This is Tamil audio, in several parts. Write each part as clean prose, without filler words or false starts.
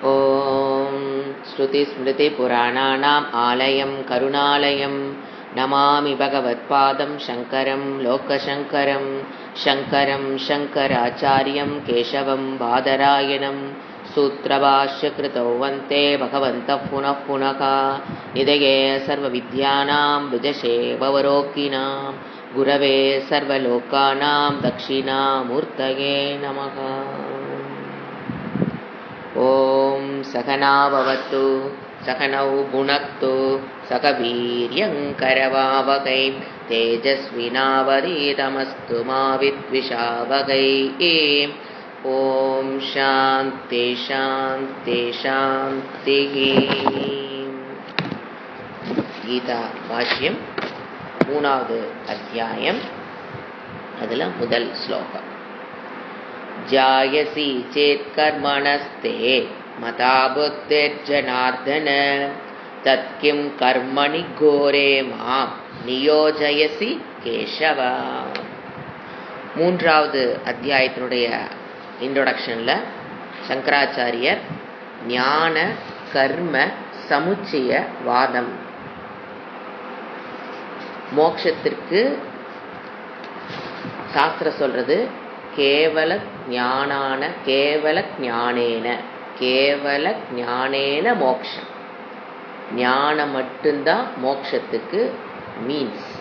ॐ श्रुतिस्मृतिपुराणानाम् आलयं करुणालयं नमामि भगवत्पादं शङ्करं लोकशङ्करं शङ्करं शङ्कराचार्यं केशवं बादरायणं सूत्रभाष्यकृतौ वन्दे भगवन्तः पुनः पुनः निधये सर्वविद्यानां विजशे भवरोगिणां गुरवे सर्वलोकानां दक्षिणामूर्तये नमः। ॐ सहना भवतु सहनौ भुनक्तु सह वीर्यङ्करवावहै तेजस्विनावधीतमस्तु मा विद्विषावहै। ॐ शान्ति शान्ति शान्तिः। गीता भाष्यं மூணாவது அத்தியாயம். அதில் முதல் ஸ்லோகம். ஜாயசி சேத் கர்மணஸ்தே மதா புத்திர்ஜனார்தன தத்கிம் கர்மணி கோரே மாம் நியோஜயசி கேசவா. மூன்றாவது அத்தியாயத்தினுடைய இன்ட்ரோடக்ஷனில் சங்கராச்சாரியர் ஞான கர்ம சமுச்சய வாதம், மோட்சத்திற்கு சாஸ்திரம் சொல்றது கேவல ஞானான கேவல ஞானேன கேவல ஞானேன மோக்ஷம். ஞானம் மட்டும்தான் மோட்சத்துக்கு மீன்ஸ்.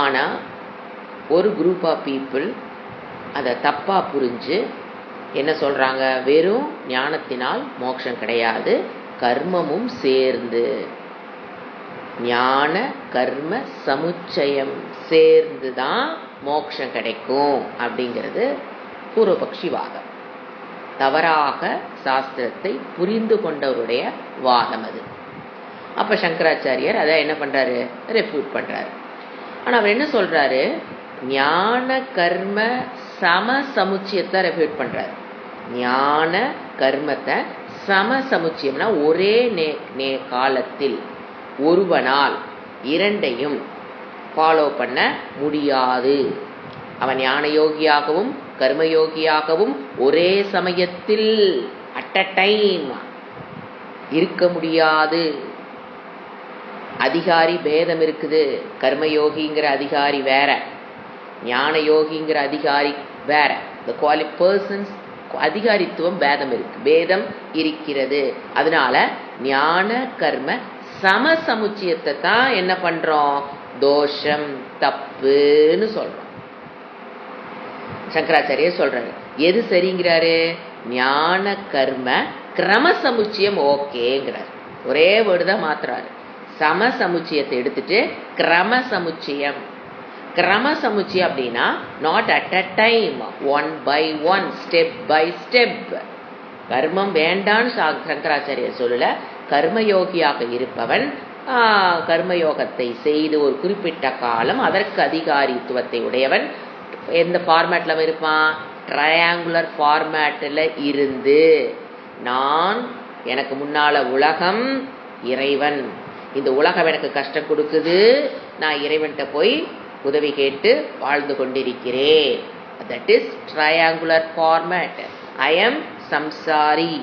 ஆனால் ஒரு குரூப் ஆஃப் பீப்புள் அதை தப்பாக புரிஞ்சு என்ன சொல்கிறாங்க, வெறும் ஞானத்தினால் மோட்சம் கிடையாது, கர்மமும் சேர்ந்து, ஞான கர்ம சமுச்சயம் சேர்ந்து தான் மோட்சம் கிடைக்கும் அப்படிங்கிறது பூர்வபக்ஷி வாதம். தவறாக சாஸ்திரத்தை புரிந்து கொண்டவருடைய வாதம் அது. அப்போ சங்கராச்சாரியர் அதை என்ன பண்ணுறாரு, ரெஃப்யூட் பண்ணுறாரு. ஆனால் அவர் என்ன சொல்கிறாரு, ஞான கர்ம சம சமுச்சயத்தை ரெஃப்யூட் பண்ணுறாரு. ஞான கர்மத்தை சம சமுச்சயம்னா ஒரே காலத்தில் ஒருவனால் இரண்டையும் ஃபாலோ பண்ண முடியாது. அவன் ஞான யோகியாகவும் கர்மயோகியாகவும் ஒரே சமயத்தில் அட் அ டைம் இருக்க முடியாது. அதிகாரி பேதம் இருக்குது. கர்மயோகிங்கிற அதிகாரி வேற, ஞான யோகிங்கிற அதிகாரி வேற. பர்சன்ஸ் அதிகாரித்துவம் பேதம் இருக்கிறது. அதனால ஞான கர்ம சம சமுச்சயத்தை தான் என்ன பண்றோம், தோஷம் தப்புன்னு சொல்றோம். சங்கராச்சாரியர் சொல்றாரு, எது சரிங்கிறாரு, ஞான கர்ம கிரம சமுச்சயம் ஓகேங்கிறார். ஒரே வேர்டு தான் மாத்துறாரு. சம சமுச்சயத்தை எடுத்துட்டு கிரம சமுச்சயம். கிரம சமுச்சயம் அப்படின்னா not at a time, one by one, step by step. கர்மம் வேண்டான்னு சங்கராச்சாரியர் சொல்லல. கர்மயோகியாக இருப்பவன் கர்மயோகத்தை செய்து ஒரு குறிப்பிட்ட காலம் அதற்கு அதிகாரித்துவத்தை உடையவன் எந்த ஃபார்மேட்ல இருப்பான், ட்ரையாங்குலர் ஃபார்மேட்டில் இருந்து, நான் எனக்கு முன்னால உலகம், இறைவன், இந்த உலகம் எனக்கு கஷ்டம் கொடுக்குது, நான் இறைவன்கிட்ட போய் உதவி கேட்டு வாழ்ந்து கொண்டிருக்கிறேன். That is triangular format. I am சம்சாரி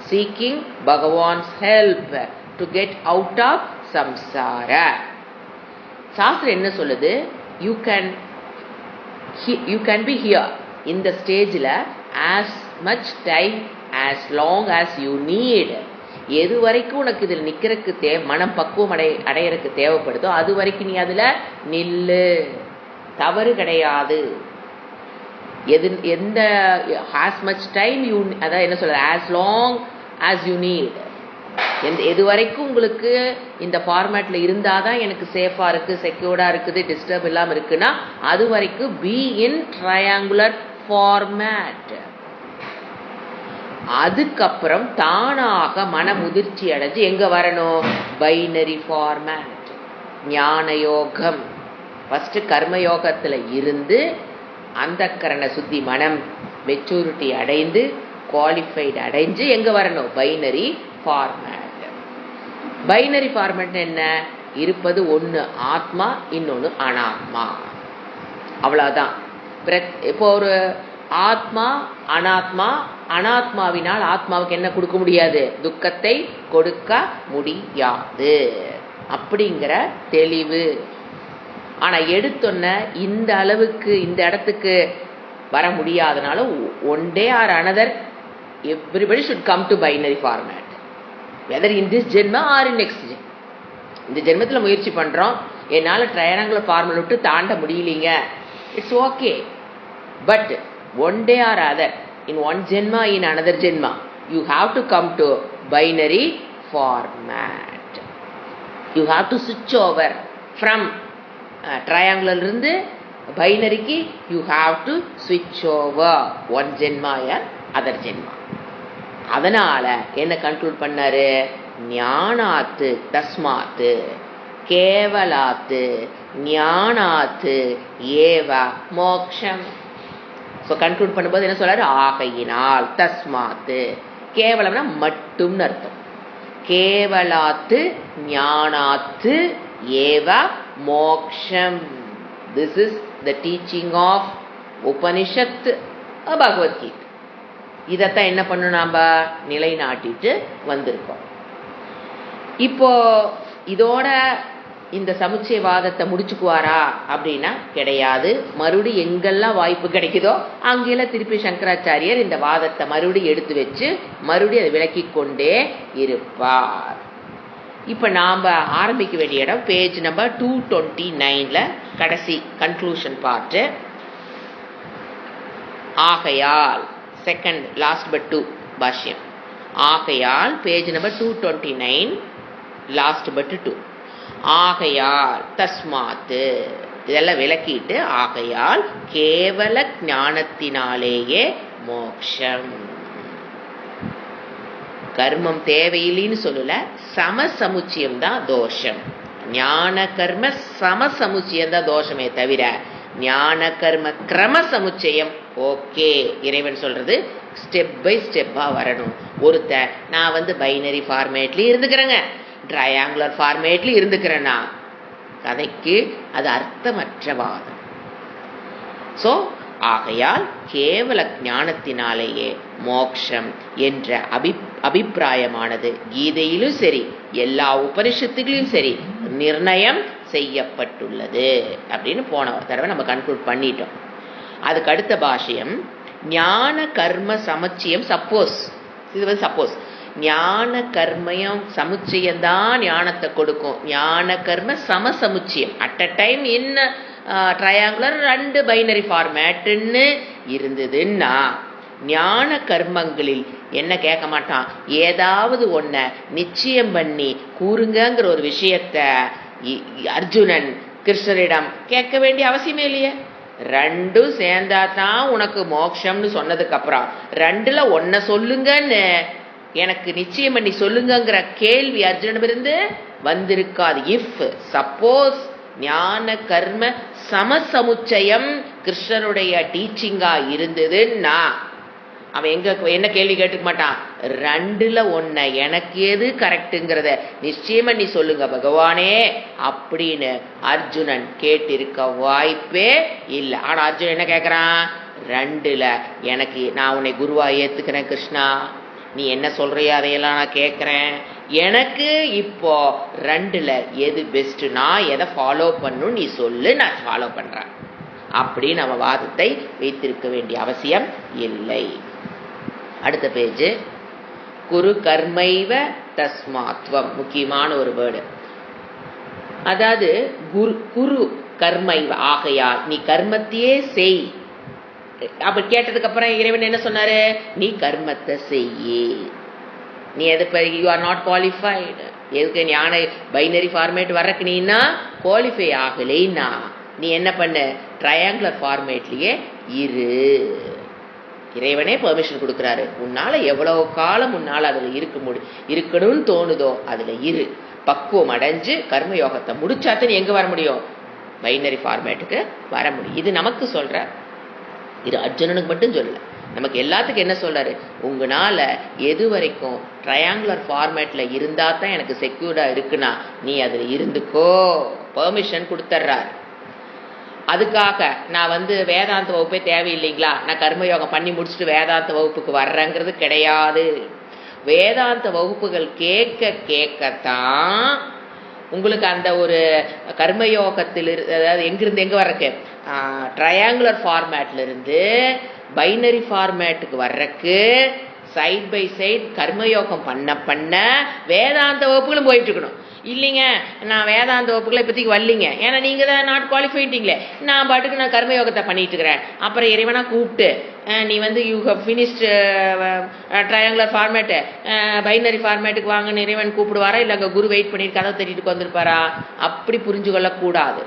seeking Bhagavan's help to get out of samsara. சாஸ்திரம் என்ன சொல்லுது, you can be here in the stageல as much time as long as you need. எது வரைக்கும் உனக்கு இதில் நிக்கிறதுக்கு மனம் பக்குவம் அடையறதுக்கு தேவைப்படுதோ அது வரைக்கும் நீ அதுல நில்லு, தவறு கிடையாது. எந்த as much time you, அதான் என்ன சொல்றது, as long as you need. எது வரைக்கும் உங்களுக்கு இந்த ஃபார்மேட்ல இருந்தாதான் எனக்கு சேஃபா இருக்கு, செக்யூர்டா இருக்குது, டிஸ்டர்ப் இல்லாம இருக்குன்னா அது வரைக்கும் பி இன் ட்ரையாங்குலர் ஃபார்மேட். அதுக்கப்புறம் தானாக மன முதிர்ச்சி அடைஞ்சு எங்க வரணும், பைனரி ஃபார்மேட், ஞான யோகம். ஃபர்ஸ்ட் கர்மயோகத்துல இருந்து அந்த கரண சுத்தி மனம் மெச்சூரிட்டி அடைந்து குவாலிஃபைடு அடைஞ்சு எங்க வரணும், பைனரி ஃபார்மேட். பைனரி ஃபார்மேட் என்ன, இருப்பது ஒன்று ஆத்மா, இன்னொன்று அனாத்மா, அவ்வளவுதான். இப்போ ஒரு ஆத்மா அனாத்மா அனாத்மாவினால் ஆத்மாவுக்கு என்ன கொடுக்க முடியாது? துக்கத்தை கொடுக்க முடியாது அப்படிங்கிற தெளிவு. ஆனா எடுத்தொன்ன இந்த அளவுக்கு இந்த இடத்துக்கு வர முடியாதனால one day or another everybody should come to binary format, whether in this ஜென்ம or in next ஜென்ம. இந்த ஜென்மத்தில் முயற்சி பண்றோம், என்னால் ட்ரையாங்குலர் ஃபார்முலா விட்டு தாண்ட முடியலீங்க, it's okay. But one day or other, in one ஜென்மா இன் அனதர் ஜென்மா, you have to come to binary format. You have to சுவிட்ச் ஓவர் ஃப்ரம் ட்ரையாங்குலர் இருந்து பைனரிக்கு. யூ ஹாவ் டு சுவிட்ச் ஓவர் ஒன் ஜென்மா அண்ட் அதர் ஜென்மா. அதனால என்ன கன்க்ளூட் பண்ணாரு? ஞானாத்து தஸ்மாத்து கேவலாத்து ஞானாத்து ஏவ மோக்ஷம். ஸோ கன்க்ளூட் பண்ணும்போது என்ன சொல்றாரு? ஆகையினால், தஸ்மாத்து, கேவலம்னா மட்டும்னு அர்த்தம். கேவலாத்து ஞானாத்து ஏவ மோக்ஷம். This is the teaching of Upanishad Bhagavad Gita. இதைத்தான் என்ன பண்ணணும்? நாம நிலைநாட்டிட்டு வந்திருக்கோம். இப்போ இதோட இந்த சமுச்சயவாதத்தை முடிச்சுக்குவாரா அப்படின்னா கிடையாது. மறுபடி எங்கெல்லாம் வாய்ப்பு கிடைக்குதோ அங்கெல்லாம் திருப்பி சங்கராச்சாரியர் இந்த வாதத்தை மறுபடி எடுத்து வச்சு மறுபடியும் அதை விளக்கி கொண்டே இருப்பார். இப்ப நாம ஆரம்பிக்க வேண்டிய இடம் பேஜ் நம்பர் 229 கடைசி கன்க்ளூஷன் பார்ட். ஆகையால், செகண்ட் லாஸ்ட் பட் 2 பாஷ்யம். ஆகையால் பேஜ் நம்பர் 229 லாஸ்ட் பட் 2. ஆகையால் தஸ்மாத்து இதெல்லாம் விளக்கிட்டு, ஆகையால் கேவல ஞானத்தினாலேயே மோக்ஷம். கர்மம் தேவையில்லைன்னு சொல்லல, சமசமுச்சியம் தான் தோஷம். ஞான கர்ம சமசமுச்சியம் தான் தோஷமே தவிர ஞான கர்ம கிரம சமுச்சயம் ஓகே. இறைவன் சொல்றது ஸ்டெப் பை ஸ்டெப்பா வரணும். நான் பைனரி ஃபார்மேட்லயும் இருந்துக்கிறேங்க, ட்ரையாங்குலர் ஃபார்மேட்லயும் இருந்துக்கிறேன்னா கதைக்கு அது அர்த்தமற்ற வாதம். ஸோ ஆகையால் கேவல ஞானத்தினாலேயே மோக்ஷம் என்ற அபிப்பிராயமானது கீதையிலும் சரி எல்லா உபனிஷத்துகளிலும் சரி நிர்ணயம் செய்யப்பட்டுள்ளது அப்படின்னு போன தடவை நம்ம கன்க்ளூட் பண்ணிட்டோம். அதுக்கு அடுத்த பாஷ்யம், ஞான கர்ம சமுச்சயம். சப்போஸ் இது சப்போஸ் ஞான கர்மயம் சமுச்சயம் தான் ஞானத்தை கொடுக்கும். ஞான கர்ம சமசமுச்சயம் at a time in triangular 2 binary ஃபார்மேட்டுன்னு இருந்ததுன்னா ஞான கர்மங்களில் என்ன கேட்க மாட்டான், ஏதாவது ஒன்ன நிச்சயம் பண்ணி கூறுங்கிற ஒரு விஷயத்த அர்ஜுனன் கிருஷ்ணரிடம் கேட்க வேண்டிய அவசியமே இல்லையே. 2 சேர்ந்தா தான் உனக்கு மோட்சம்னு சொன்னதுக்கு அப்புறம் 2ல ஒன்ன சொல்லுங்கன்னு எனக்கு நிச்சயம் பண்ணி சொல்லுங்கிற கேள்வி அர்ஜுனிடமிருந்து வந்திருக்காது. இஃப் சப்போஸ் ஞான கர்ம சமசமுச்சயம் கிருஷ்ணனுடைய டீச்சிங்கா இருந்ததுன்னா அவன் என்ன கேள்வி கேட்டுக்க மாட்டான், 2ல ஒன்ன எனக்கு எது கரெக்டுங்கிறத நிச்சயமா நீ சொல்லுங்க பகவானே அப்படின்னு அர்ஜுனன் கேட்டிருக்க வாய்ப்பே இல்லை. ஆனா அர்ஜுனன் என்ன கேட்கறான், 2ல எனக்கு நான் உன்னை குருவா ஏத்துக்கிறேன் கிருஷ்ணா, நீ என்ன சொல்றியா அதையெல்லாம் நான் கேட்கிறேன், எனக்கு இப்போ 2ல எது பெஸ்ட், நான் எதை ஃபாலோ பண்ணும் நீ சொல்லு, நான் ஃபாலோ பண்றேன் அப்படி நம்ம வாதத்தை வைத்திருக்க வேண்டிய அவசியம் இல்லை. அடுத்த பேஜ், குரு கர்மைவ தஸ்மாத்வம். முக்கியமான ஒரு வேர்டு. அதாவது குரு கர்மைவ ஆகையால் நீ கர்மத்தையே செய். அப்படி கேட்டதுக்கு அப்புறம் இறைவன் என்ன சொன்னாரு, நீ கர்மத்தை செய்யி. நீ எது யூ ஆர் நாட் குவாலிஃபைடு. எதுக்கு ஞான பைனரி ஃபார்மேட் வர்றக்கு நீன்னா குவாலிஃபை ஆகலைன்னா நீ என்ன பண்ண, ட்ரையாங்குலர் ஃபார்மேட்லயே இரு. இறைவனே பெர்மிஷன் கொடுக்குறாரு, உன்னால எவ்வளவு காலம் உன்னால அதுல இருக்கணும்னு தோணுதோ அதுல இரு. பக்குவம் அடைஞ்சு கர்மயோகத்தை முடிச்சாத்து நீ எங்க வர முடியும், பைனரி ஃபார்மேட்டுக்கு வர முடியும். இது நமக்கு சொல்ற, இது அர்ஜுனனுக்கு மட்டும் சொல்லல, நமக்கு எல்லாத்துக்கும் என்ன சொல்றாரு, உங்களால எது வரைக்கும் ட்ரையாங்குலர் ஃபார்மேட்ல இருந்தா தான் எனக்கு செக்யூர்டா இருக்குன்னா நீ அதுல இருந்துக்கோ, பெர்மிஷன் கொடுத்துட்றாரு. அதுக்காக நான் வேதாந்த வகுப்பே தேவையில்லைங்களா, நான் கர்மயோகம் பண்ணி முடிச்சுட்டு வேதாந்த வகுப்புக்கு வர்றேங்கிறது கிடையாது. வேதாந்த வகுப்புகள் கேட்க கேட்கத்தான் உங்களுக்கு அந்த ஒரு கர்மயோகத்தில் அதாவது எங்கிருந்து எங்கே வர்றக்கு ட்ரையாங்குலர் ஃபார்மேட்ல இருந்து பைனரி ஃபார்மேட்டுக்கு வர்றக்கு சைட் பை சைட் கர்மயோகம் பண்ண பண்ண வேதாந்த வகுப்புகளும் போயிட்டு இருக்கணும். இல்லைங்க நான் வேதாந்த வகுப்புகளை இப்போதைக்கு வரலிங்க, ஏன்னா நீங்கள் தான் நாட் குவாலிஃபைட்டிங்களே, நான் பாட்டுக்கு நான் கர்மயோகத்தை பண்ணிட்டு இருக்கிறேன். அப்புறம் இறைவனா கூப்பிட்டு நீ you have finished triangular format binary ஃபார்மேட்டுக்கு வாங்கன்னு இறைவன் கூப்பிடுவாரா, இல்லை அங்கே குரு வெயிட் பண்ணிட்டு கதை தட்டிட்டு வந்திருப்பாரா? அப்படி புரிஞ்சு கொள்ளக்கூடாது.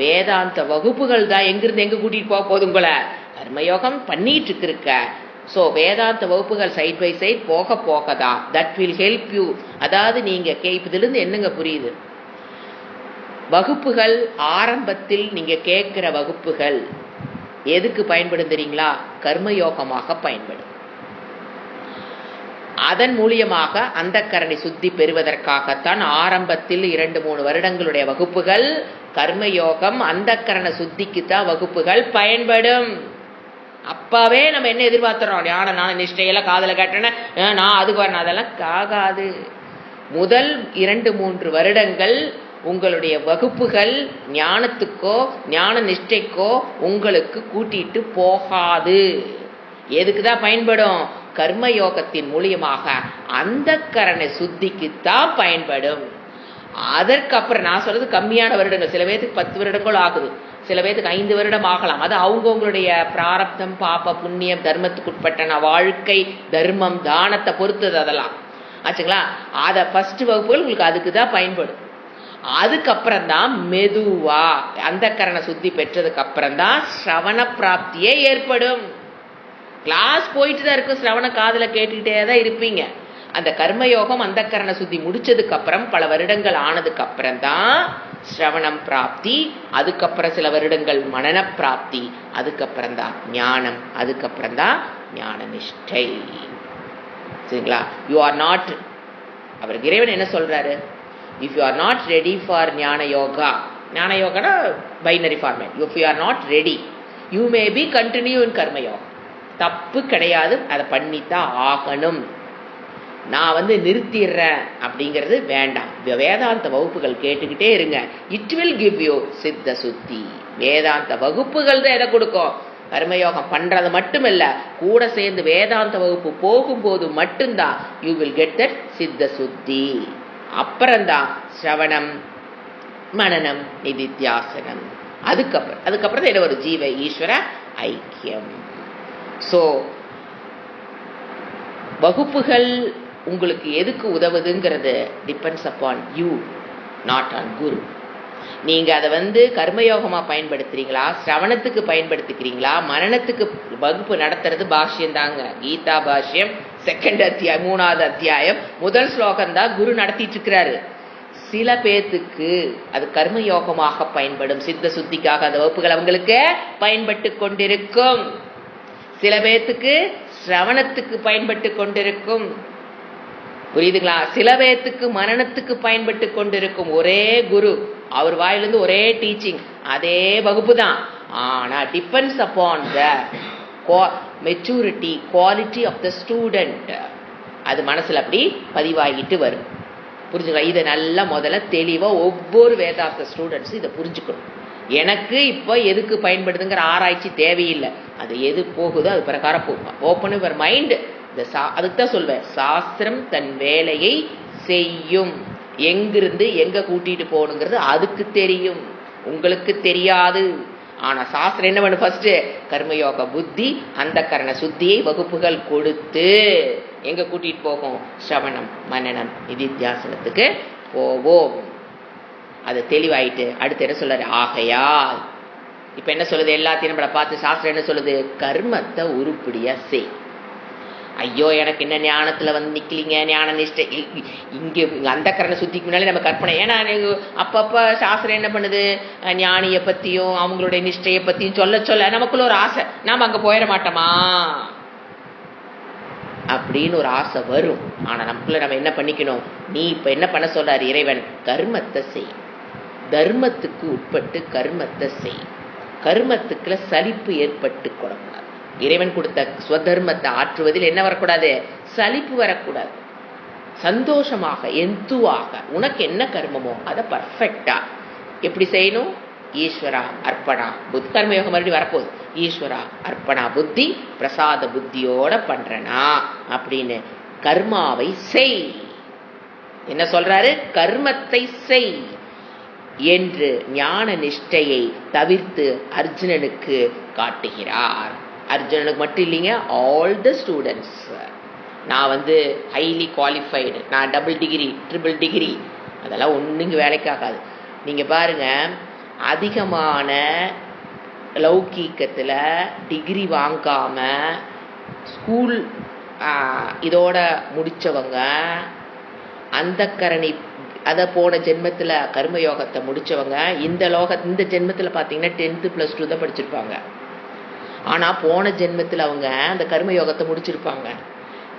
வேதாந்த வகுப்புகள் தான் எங்கிருந்து எங்கே கூட்டிகிட்டு போக போதும் உங்களை கர்மயோகம் பண்ணிட்டு இருக்க. ஸோ வேதாந்த வகுப்புகள் சைட் பை சைட் போக போகதான் தட் வில் ஹெல்ப் யூ. அதாவது நீங்கள் இதுலேருந்து என்னங்க புரியுது, வகுப்புகள் ஆரம்பத்தில் நீங்கள் கேட்குற வகுப்புகள் எதுக்கு பயன்படும் தெரியுங்களா? கர்மயோகமாக பயன்படும். அதன் மூலியமாக அந்த கரணி சுத்தி பெறுவதற்காகத்தான் ஆரம்பத்தில் 2-3 வருடங்களுடைய வகுப்புகள் கர்மயோகம் அந்த கரண சுத்திக்கு தான் வகுப்புகள் பயன்படும். அப்பவே நம்ம என்ன எதிர்பார்த்துறோம், நான் நிஷ்டையெல்லாம் காதல கேட்டேன்னா நான் அதுக்கு வரணும், அதெல்லாம் ஆகாது. முதல் 2-3 வருடங்கள் உங்களுடைய வகுப்புகள் ஞானத்துக்கோ ஞான நிஷ்டைக்கோ உங்களுக்கு கூட்டிட்டு போகாது. எதுக்கு தான் பயன்படும்? கர்மயோகத்தின் மூலியமாக அந்த கரண சுத்திக்குத்தான் பயன்படும். அதற்கப்புறம் நான் சொல்றது கம்மியான வருடங்கள், சில பேருக்கு 10 வருடங்கள் ஆகுது, சில பேருக்கு 5 வருடம் ஆகலாம். அது அவங்கவுங்களுடைய பிராரப்தம் பாப்ப புண்ணியம் தர்மத்துக்கு உட்பட்ட வாழ்க்கை தர்மம் தானத்தை பொறுத்தது அதெல்லாம் ஆச்சுங்களா. அதை ஃபர்ஸ்ட் வகுப்புகள் உங்களுக்கு அதுக்கு தான் பயன்படும். அதுக்கப்புறம் தான் மெதுவா அந்த கரண சுத்தி பெற்றதுக்கு அப்புறம் தான் ஸ்ரவண பிராப்தியே ஏற்படும். கிளாஸ் போயிட்டு தான் இருக்கும், ஸ்ரவண காதல கேட்டுக்கிட்டே தான் இருப்பீங்க. அந்த கர்மயோகம் அந்த கரண சுத்தி முடிச்சதுக்கு அப்புறம் பல வருடங்கள் ஆனதுக்கு அப்புறம் தான் ஸ்ரவணம் பிராப்தி, அதுக்கப்புறம் சில வருடங்கள் மனன பிராப்தி, அதுக்கப்புறம் தான் ஞானம், அதுக்கப்புறம் தான் ஞான நிஷ்டை. சரிங்களா? யூ ஆர் நாட், அவர் இறைவன் என்ன சொல்றாரு, if you are not ready for ஞான யோகா, ஞான yoga binary format, if you are not ready you may be continue இன் கர்மயோகம். தப்பு கிடையாது, அதை பண்ணித்தான் ஆகணும். நான் நிறுத்திடுறேன் அப்படிங்கிறது வேண்டாம். வேதாந்த வகுப்புகள் கேட்டுக்கிட்டே இருங்க. இட் வில் கிவ் யூ சித்த சுத்தி. வேதாந்த வகுப்புகள் தான் எதை கொடுக்கும்? கர்மயோகம் பண்றது மட்டும் இல்ல, கூட சேர்ந்து வேதாந்த வகுப்பு போகும்போது மட்டும்தான் யூ வில் கெட் தட் சித்த சுத்தி. அப்புறம்தான் ஸ்ரவணம் மனனம் நிதித்தியாசனம். அதுக்கப்புறம் தான் என்ன ஒரு ஜீவ ஈஸ்வர ஐக்கியம். ஸோ வகுப்புகள் உங்களுக்கு எதுக்கு உதவுதுங்கிறது depends upon you, not on guru. நீங்க அதை கர்மயோகமா பயன்படுத்துறீங்களா, சிரவணத்துக்கு பயன்படுத்திக்கிறீங்களா, மரணத்துக்கு வகுப்பு நடத்துறது பாஷ்யம் தாங்க. கீதா பாஷ்யம் 2nd அத்தியாயம் 3வது அத்தியாயம் முதல் ஸ்லோகம் தான் குரு நடத்திட்டு இருக்கிறாரு. சில பேத்துக்கு அது கர்மயோகமாக பயன்படும், சித்த சுத்திக்காக அந்த வகுப்புகள் அவங்களுக்கு பயன்பட்டு கொண்டிருக்கும். சில பேத்துக்கு சிரவணத்துக்கு பயன்பட்டு கொண்டிருக்கும். புரியுதுங்களா? சில பேத்துக்கு மரணத்துக்கு பயன்பட்டு கொண்டிருக்கும். ஒரே குரு, அவர் வாயிலிருந்து ஒரே டீச்சிங், அதே வகுப்பு தான். ஆனா depends upon the maturity quality of the student. அது மனசுல அப்படி பதிவாகிட்டு வரும். புரிஞ்சுங்களா? இதை நல்லா முதல்ல தெளிவா ஒவ்வொரு வேதாந்த ஸ்டூடெண்ட்ஸும் இதை புரிஞ்சுக்கணும். எனக்கு இப்போ எதுக்கு பயன்படுதுங்கிற ஆராய்ச்சி தேவையில்லை, அது எது போகுதோ அது பிரகாரம் போகும். Open your mind. அதுக்கு தான் சொல்வேன், சாஸ்திரம் தன் வேலையை செய்யும். எங்கிருந்து எங்க கூட்டிட்டு போகணுங்கிறது அதுக்கு தெரியும், உங்களுக்கு தெரியாது. ஆனா சாஸ்திரம் என்ன பண்ணு, ஃபர்ஸ்ட் கர்மயோக புத்தி அந்த கரண சுத்தியை வகுப்புகள் கொடுத்து எங்க கூட்டிட்டு போகும்? ஸ்ரவணம் மனனம் நிதித்தியாசனத்துக்கு போவோம். அது தெளிவாயிட்டு அடுத்து என்ன சொல்றாரு? ஆகையால் இப்ப என்ன சொல்லுது? எல்லாத்தையும் நம்மளை பார்த்து சாஸ்திரம் என்ன சொல்லுது? கர்மத்தை உருப்படியா செய். ஐயோ எனக்கு என்ன ஞானத்துல நிக்கலீங்க, ஞான நிஷ்டை இங்க அந்த கரணை சுத்திக்கு முன்னாலே நம்ம கற்பனை. ஏன்னா அப்பப்ப சாஸ்திரம் என்ன பண்ணுது, ஞானிய பத்தியும் அவங்களுடைய நிஷ்டையை பத்தியும் சொல்ல சொல்ல நமக்குள்ள ஒரு ஆசை, நாம அங்க போயிட மாட்டோமா அப்படின்னு ஒரு ஆசை வரும். ஆனா நமக்குள்ள நம்ம என்ன பண்ணிக்கணும்? நீ இப்ப என்ன பண்ண சொல்றாரு இறைவன்? கர்மத்தை செய், தர்மத்துக்கு உட்பட்டு கர்மத்தை செய். கர்மத்துக்குள்ள சலிப்பு ஏற்பட்டு கொள்ளக்கூடாது. இறைவன் கொடுத்த ஸ்வதர்மத்தை ஆற்றுவதில் என்ன வரக்கூடாது? சலிப்பு வரக்கூடாது. சந்தோஷமாக, எந்துவாக, உனக்கு என்ன கர்மமோ அதை பர்ஃபெக்டா எப்படி செய்யணும்? ஈஸ்வரா அர்ப்பணா புத்தி. கர்மயோகம் மறுபடியும் வரப்போகுது. ஈஸ்வரா அர்ப்பணா புத்தி பிரசாத புத்தியோட பண்றனா அப்படின்னு கர்மாவை செய். என்ன சொல்றாரு? கர்மத்தை செய் என்று ஞான நிஷ்டையை தவிர்த்து அர்ஜுனனுக்கு காட்டுகிறார். அர்ஜுனனுக்கு மட்டும் இல்லைங்க, ஆல் த ஸ்டூடெண்ட்ஸ். நான் ஹைலி குவாலிஃபைடு, நான் டபுள் டிகிரி, ட்ரிபிள் டிகிரி, அதெல்லாம் ஒன்றுங்க வேலைக்காகாது. நீங்கள் பாருங்க, அதிகமான லௌகீகத்தில் டிகிரி வாங்காம ஸ்கூல் இதோட முடித்தவங்க, அந்த கரணி அதை போன ஜென்மத்தில் கர்மயோகத்தை முடித்தவங்க இந்த ஜென்மத்தில் பார்த்தீங்கன்னா 10th + 2 தான் படிச்சிருப்பாங்க. ஆனால் போன ஜென்மத்தில் அவங்க அந்த கர்மயோகத்தை முடிச்சிருப்பாங்க.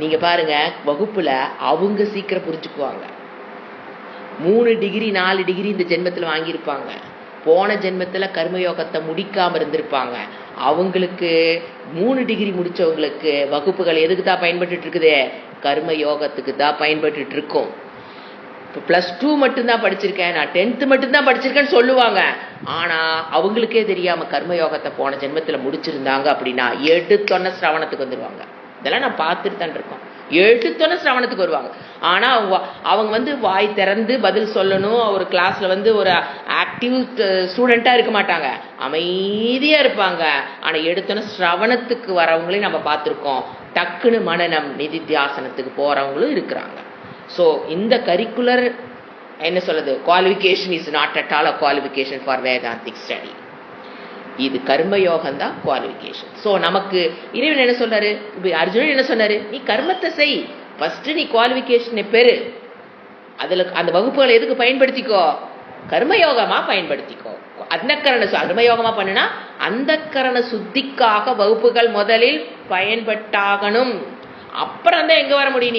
நீங்கள் பாருங்க, வகுப்பில் அவங்க சீக்கிரம் புரிஞ்சுக்குவாங்க. 3 டிகிரி 4 டிகிரி இந்த ஜென்மத்தில் வாங்கியிருப்பாங்க. போன ஜென்மத்தில் கர்மயோகத்தை முடிக்காமல் இருந்திருப்பாங்க. அவங்களுக்கு 3 டிகிரி முடித்தவங்களுக்கு வகுப்புகள் எதுக்கு தான் பயன்பட்டு இருக்குது? கர்மயோகத்துக்கு தான் பயன்பட்டு இருக்கும். இப்போ +2 மட்டும்தான் படிச்சிருக்கேன், நான் 10th மட்டும்தான் படிச்சிருக்கேன்னு சொல்லுவாங்க. ஆனால் அவங்களுக்கே தெரியாமல் கர்மயோகத்தை போன ஜென்மத்தில் முடிச்சிருந்தாங்க அப்படின்னா எடுத்தோன்னே சிரவணத்துக்கு வந்துடுவாங்க. இதெல்லாம் நான் பார்த்துட்டு தான் இருக்கோம். எடுத்தோன்னே சிரவணத்துக்கு வருவாங்க. ஆனால் அவங்க வாய் திறந்து பதில் சொல்லணும். ஒரு கிளாஸில் ஒரு ஆக்டிவ் ஸ்டூடெண்ட்டாக இருக்க மாட்டாங்க, அமைதியாக இருப்பாங்க. ஆனால் எடுத்தோன்னே சிரவணத்துக்கு வரவங்களையும் நம்ம பார்த்துருக்கோம். டக்குன்னு மனநம் நிதித்தியாசனத்துக்கு போகிறவங்களும் இருக்கிறாங்க. ஸோ இந்த கரிக்குலர் என்ன சொல்லுது? Qualification is not at all a qualification for Vedantic study. இது கர்மயோகம் தான் குவாலிஃபிகேஷன். ஸோ நமக்கு இறைவன் என்ன சொல்றாரு? அர்ஜுனன் என்ன சொன்னாரு? நீ கர்மத்தை செய், ஃபர்ஸ்ட் நீ குவாலிஃபிகேஷனை பெரு, அதுல அந்த வகுப்புகளை எதுக்கு பயன்படுத்திக்கோ? கர்மயோகமா பயன்படுத்திக்கோ. கர்மயோகமா பண்ணுனா அந்த கரண சுத்திக்காக வகுப்புகள் முதலில் பயன்பட்டாகணும். அப்புறம் தான் எங்க வர முடியும்?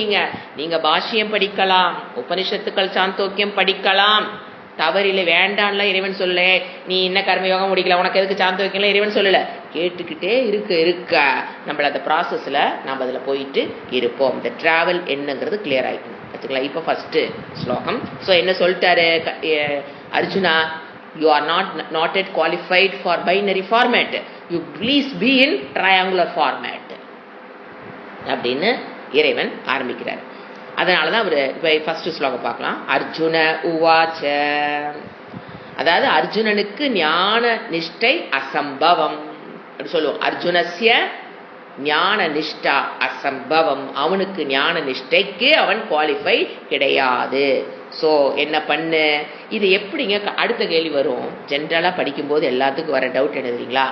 நீங்க பாஷ்யம் படிக்கலாம், உபனிஷத்துக்கள் சாந்தோக்கியம் படிக்கலாம், தவறில்லை, வேண்டான்ல இறைவன் சொல்ல. நீ என்ன கர்மயோகம் முடிக்கல, உனக்கு எதுக்கு சாந்தோக்கியம் இறைவன் சொல்லல. கேட்டுக்கிட்டே இருக்க நம்மள அந்த ப்ராசஸ்ல நம்ம அதில் போயிட்டு இருப்போம். இந்த டிராவல் என்னங்கிறது கிளியர் ஆகிக்கணும். வச்சுக்கலாம். இப்போ ஃபர்ஸ்ட் ஸ்லோகம். ஸோ என்ன சொல்லிட்டாரு Arjuna? You are not yet qualified for binary format, you please be in triangular format அப்படின்னு இறைவன் ஆரம்பிக்கிறார். அதனாலதான் அவரு இப்ப ஃபர்ஸ்ட் ஸ்லோகம் பார்க்கலாம். அர்ஜுன உவாச்ச, அதாவது அர்ஜுனனுக்கு ஞான நிஷ்டை அசம்பவம் சொல்லுவோம். அர்ஜுனஸ்ய ஞான நிஷ்டா அசம்பவம், அவனுக்கு ஞான நிஷ்டைக்கு அவன் குவாலிஃபை கிடையாது. ஸோ என்ன பண்ணு? இது எப்படிங்க? அடுத்த கேள்வி வரும். ஜென்ரலா படிக்கும்போது எல்லாத்துக்கும் வர டவுட் என்ன தெரியுங்களா?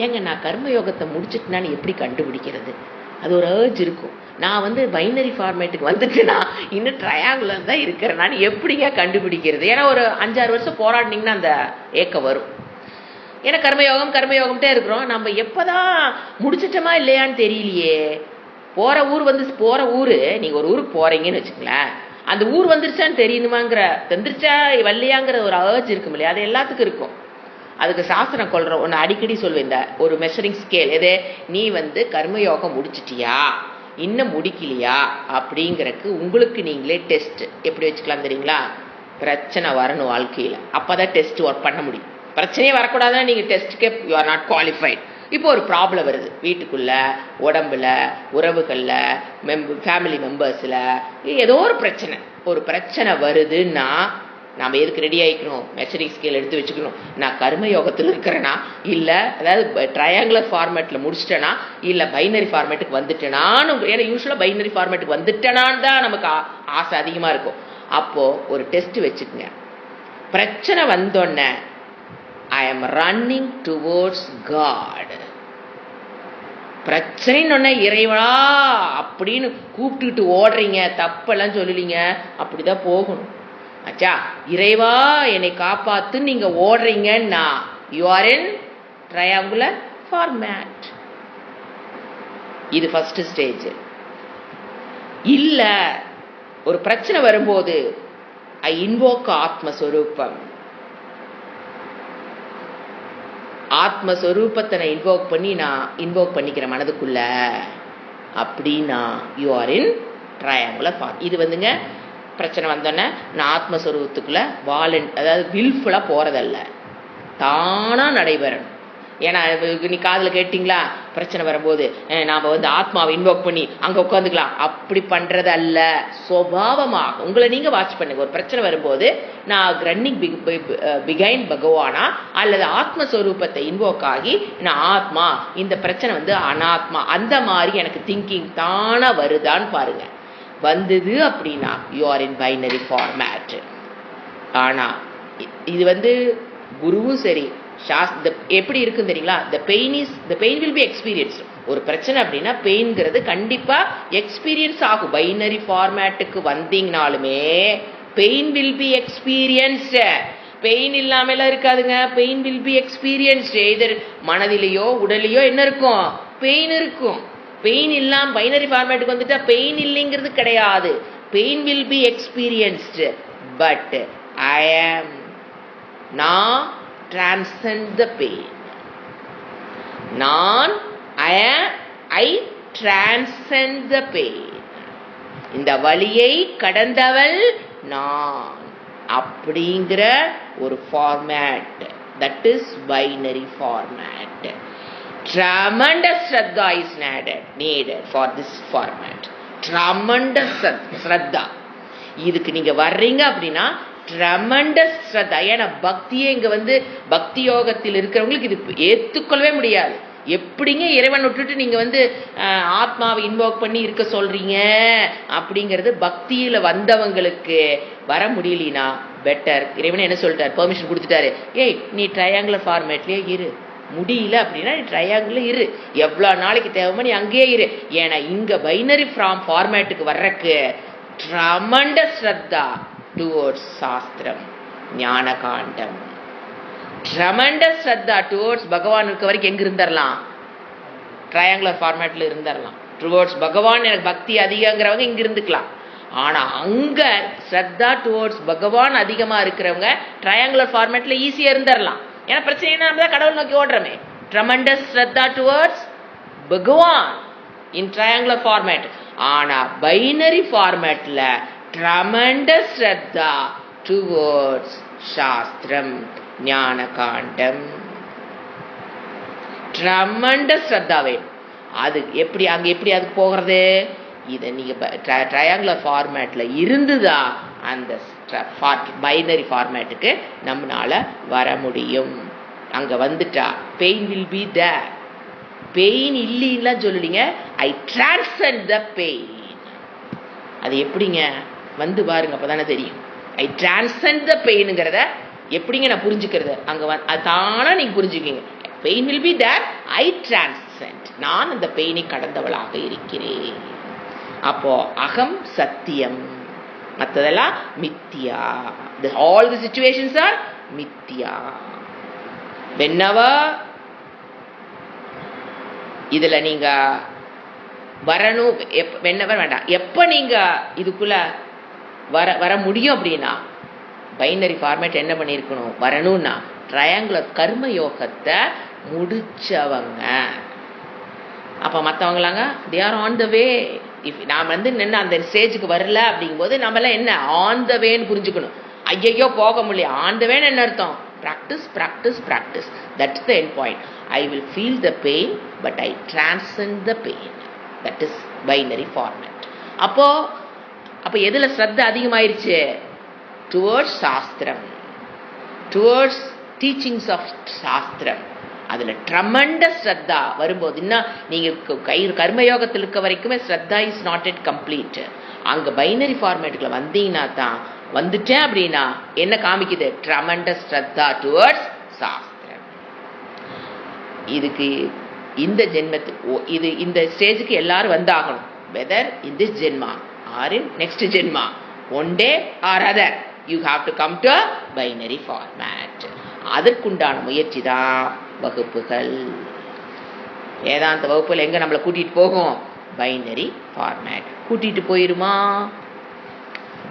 ஏங்க நான் கர்மயோகத்தை முடிச்சுட்டுனான்னு எப்படி கண்டுபிடிக்கிறது? அது ஒரு ஏர்ஜ் இருக்கும். நான் பைனரி ஃபார்மேட்டுக்கு வந்துட்டுனா இன்னும் ட்ரையாங்குலர் தான் இருக்கிறேன், நான் எப்படிங்க கண்டுபிடிக்கிறது? ஏன்னா ஒரு 5-6 வருஷம் போராடினீங்கன்னா அந்த ஏக்கம் வரும். ஏன்னா கர்மயோகம்ட்டே இருக்கிறோம். நம்ம எப்போதான் முடிச்சிட்டோமா இல்லையான்னு தெரியலையே. போகிற ஊர் நீங்கள் ஒரு ஊருக்கு போகிறீங்கன்னு வச்சுங்களேன், அந்த ஊர் வந்துருச்சான்னு தெரியணுமாங்கிற, வந்துருச்சா வரலையாங்கிற ஒரு ஏர்ஜ் இருக்கும் இல்லையா? அது எல்லாத்துக்கும் இருக்கும். அதுக்கு சாஸ்திரம் கொள்ற ஒன்று அடிக்கடி சொல்வேன், இந்த ஒரு மெஷரிங் ஸ்கேல். எதே நீ கர்மயோகம் முடிச்சிட்டியா இன்னும் முடிக்கலையா அப்படிங்கிறதுக்கு உங்களுக்கு நீங்களே டெஸ்ட் எப்படி வச்சுக்கலாம் தெரியுங்களா? பிரச்சனை வரணும் வாழ்க்கையில், அப்போதான் டெஸ்ட் ஒர்க் பண்ண முடியும். பிரச்சனையே வரக்கூடாதுன்னா நீங்கள் டெஸ்ட்டுக்கே யூ ஆர் நாட் குவாலிஃபைட். இப்போ ஒரு ப்ராப்ளம் வருது வீட்டுக்குள்ள, உடம்புல, உறவுகளில், ஃபேமிலி மெம்பர்ஸில் ஏதோ ஒரு பிரச்சனை வருதுன்னா நாம் எதுக்கு ரெடி ஆகிக்கணும்? மெஷரிங் ஸ்கேல் எடுத்து வச்சுக்கணும். நான் கர்மயோகத்தில் இருக்கிறேன்னா, இல்லை அதாவது ட்ரையாங்குலர் ஃபார்மேட்டில் முடிச்சிட்டேனா, இல்லை பைனரி ஃபார்மேட்டுக்கு வந்துட்டேனான்னு. ஏன்னா யூஸ்வலாக பைனரி ஃபார்மேட்டுக்கு வந்துட்டேனான்னு தான் நமக்கு ஆசை அதிகமாக இருக்கும். அப்போது ஒரு டெஸ்ட் வச்சுக்கோங்க. பிரச்சனை வந்தோடனே I am running towards God. பிரச்சனைன்னு இறைவா அப்படின்னு கூப்பிட்டுக்கிட்டு ஓடுறீங்க, தப்பெல்லாம் சொல்லலீங்க, அப்படிதான் போகணும். அச்சா, இறைவா என்னை காப்பாத்து நீங்க ஓடுறீங்கன்னா you are in triangular format. இது ஃபர்ஸ்ட் ஸ்டேஜ். இல்ல ஒரு பிரச்சனை வரும்போது ஐ இன்வோக் ஆத்மஸ்வரூபம், ஆத்மஸ்வரூபத்தை நான் இன்வோக் பண்ணிக்கிறேன் மனதுக்குள்ள அப்படின்னா you are in triangular form. இது வந்துங்க பிரச்சனை வந்தோன்னே நான் ஆத்மஸ்வரூபத்துக்குள்ள அதாவது வில்ஃபுல்லா போறதல்ல, தானா நடைபெறணும். ஏன்னா நீ காதுல கேட்டீங்களா, பிரச்சனை வரும்போது நாம ஆத்மாவை இன்வோக் பண்ணி அங்க உட்காந்துக்கலாம், அப்படி பண்றது அல்ல. சுபாவமாக உங்களை நீங்க வாட்ச் பண்ணுங்க. ஒரு பிரச்சனை வரும்போது நான் ரன்னிங் பிகைன் பகவானா அல்லது ஆத்மஸ்வரூபத்தை இன்வோக் ஆகி நான் ஆத்மா, இந்த பிரச்சனை அனாத்மா, அந்த மாதிரி எனக்கு திங்கிங் தானா வருதான்னு பாருங்க. வந்தது அப்படின்னா you are in binary format. ஆனா இது குருவும் சரி எப்படி இருக்குன்னு தெரியுங்களா, the pain will be experienced. ஒரு பிரச்சனை அப்படின்னா பெயின்ங்கிறது கண்டிப்பா எக்ஸ்பீரியன்ஸ் ஆகும். பைனரி ஃபார்மேட்டுக்கு வந்தீங்கனாலுமே pain will be experienced. Pain இல்லாம எல்லாம் இருக்காதுங்க. Pain will be experienced. Either மனதிலேயோ உடலையோ என்ன இருக்கும், பெயின் இருக்கும். பெயின் இல்லாம பைனரி ஃபார்மேட்டுக்கு வந்துட்டா பெயின் இல்லைங்கிறது கிடையாது. Pain will be experienced. But I ஆம் நான் transcend the pain. I transcend the pain. இந்த வலியை கடந்தவள் நான் அப்படிங்கிற ஒரு format. that is binary format. Tremendous Shraddha is needed for this format. Tremendous Shraddha. இதுக்கு நீங்க வர்றீங்க அப்படின்னா ட்ரெமெண்டஸ் ஸ்ரத்தா. ஏன்னா பக்தியே இங்க பக்தி யோகத்தில் இருக்கிறவங்களுக்கு இது ஏத்துக்கொள்ளவே முடியாது. எப்படிங்க இறைவன் விட்டுட்டு நீங்க ஆத்மாவை இன்வோக் பண்ணி இருக்க சொல்றீங்க அப்படிங்கிறது பக்தியில வந்தவங்களுக்கு வர முடியலனா பெட்டர். இறைவன் என்ன சொல்லிட்டாரு, பெர்மிஷன் கொடுத்துட்டாரு, ஏய் நீ ட்ரையாங்குலர் ஃபார்மேட்லயே இரு, முடியல அப்படின்னா நீ ட்ரையாங்குல இரு, எவ்வளவு நாளைக்கு தேவைமோ நீ அங்கேயே இரு. ஏன்னா இங்க பைனரி ஃபார்மேட்டுக்கு வர்றக்கு ட்ரெமெண்டஸ் ஸ்ரத்தா towards சாஸ்திரம், ஞான காண்டம். ட்ரெமெண்டஸ் ஸ்ரத்தா டுவர்ட்ஸ் பகவான் இருக்க வரைக்கும் எங்க இருந்தரலாம், ட்ரையாங்குலர் ஃபார்மேட்ல இருந்தரலாம். டுவர்ட்ஸ் பகவான் எனக்கு பக்தி அதிகங்கிறவங்க இங்க இருந்துக்கலாம். ஆனா அங்க ஸ்ரத்தா டுவர்ட்ஸ் பகவான் அதிகமா இருக்கிறவங்க ட்ரையாங்குலர் ஃபார்மேட்ல ஈஸியா இருந்தரலாம். ஏன்னா பிரச்சனை என்ன, கடவுள் நோக்கி ஓடுறமே. ட்ரெமெண்டஸ் ஸ்ரத்தா டுவர்ட்ஸ் பகவான் இன் ட்ரையாங்குலர் ஃபார்மேட். ஆனா binary ஃபார்மேட்ல tremendous Shraddha towards Shastram, ஞான காண்டம். tremendous Shraddha அது எப்படி அங்க எப்படி அதுக்கு போகிறது, இதை நீங்க ட்ரையாங்குலர் ஃபார்மேட்ல இருந்துதா அந்த பைனரி ஃபார்மேட்டுக்கு நம்மளால வர முடியும். அங்க வந்துட்டா pain will be there. Pain இல்லைன்னா சொல்லலீங்க, ஐ டிரான்சென்ட் த பெயின். அது எப்படிங்க பாருங்க, அப்பதானே தெரியும். ஐ டிரான்சென்ட் த பெயின்ங்கிறத எப்படிங்க நான் புரிஞ்சுக்கிறது, அங்க தானா நீங்க புரிஞ்சுக்கீங்க. Pain will be there, I transcend, நான் அந்த பெயினை கடந்தவளாக இருக்கிறேன். அப்போ அகம் சத்தியம், மற்றதெல்லாம் மித்தியா. ஆல் தி சிச்சுவேஷன்ஸ் ஆர் மித்தியா. whenever இதுல நீங்க வரணும், whenever வேண்டாம், எப்ப நீங்க இதுக்குள்ள வர முடியும் அப்படின்னா பைனரி ஃபார்மேட் என்ன பண்ணிருக்கணும், வரணும்னா ட்ரையாங்குலர் கர்ம யோகத்தை முடிச்சவங்க. அப்ப மற்றவங்களாங்க they are on the way. நான் நின்று அந்த ஸ்டேஜுக்கு வரல அப்படிங்கும்போது நம்மளாம் என்ன ஆன் த வேன்னு புரிஞ்சுக்கணும். ஐயோ போக முடியல, ஆன் த வேன்னு என்ன அர்த்தம், practice practice practice. That's the end point. I will feel the pain but I transcend the pain. That is binary format. அப்போ எதுல ஸ்ரத்த அதிகமாயிருச்சு, டுவர்ட்ஸ் சாஸ்திரம், டுவர்ட்ஸ் டீச்சிங்ஸ் ஆஃப் சாஸ்திரம். அதுல ட்ரெமெண்டஸ் ஸ்ரத்தா வரும்போது இன்னும் நீங்க கர்மயோகத்தில் இருக்க வரைக்குமே ஸ்ரத்தா இஸ் நாட் எட் கம்ப்ளீட். அங்க பைனரி ஃபார்மேட்டுக்குள்ள வந்தீங்கன்னா தான், வந்துட்டேன் அப்படின்னா என்ன காமிக்குது, ட்ரெமெண்டஸ் ஸ்ரத்தா டுவர்ட்ஸ் சாஸ்திரம். இதுக்கு இந்த ஜென்மத்துக்கு இந்த ஸ்டேஜுக்கு எல்லாரும் வந்தாகணும். வெதர் இன் திஸ் ஜென்மா or in next Janma, one day or other you have to come to a binary format. அதற்குண்டான முயற்சி தான் வகுப்புகள். வேதாந்த வகுப்புகள் எங்க நம்மளை கூட்டிட்டு போகும், பைனரி ஃபார்மேட். கூட்டிட்டு போயிருமா,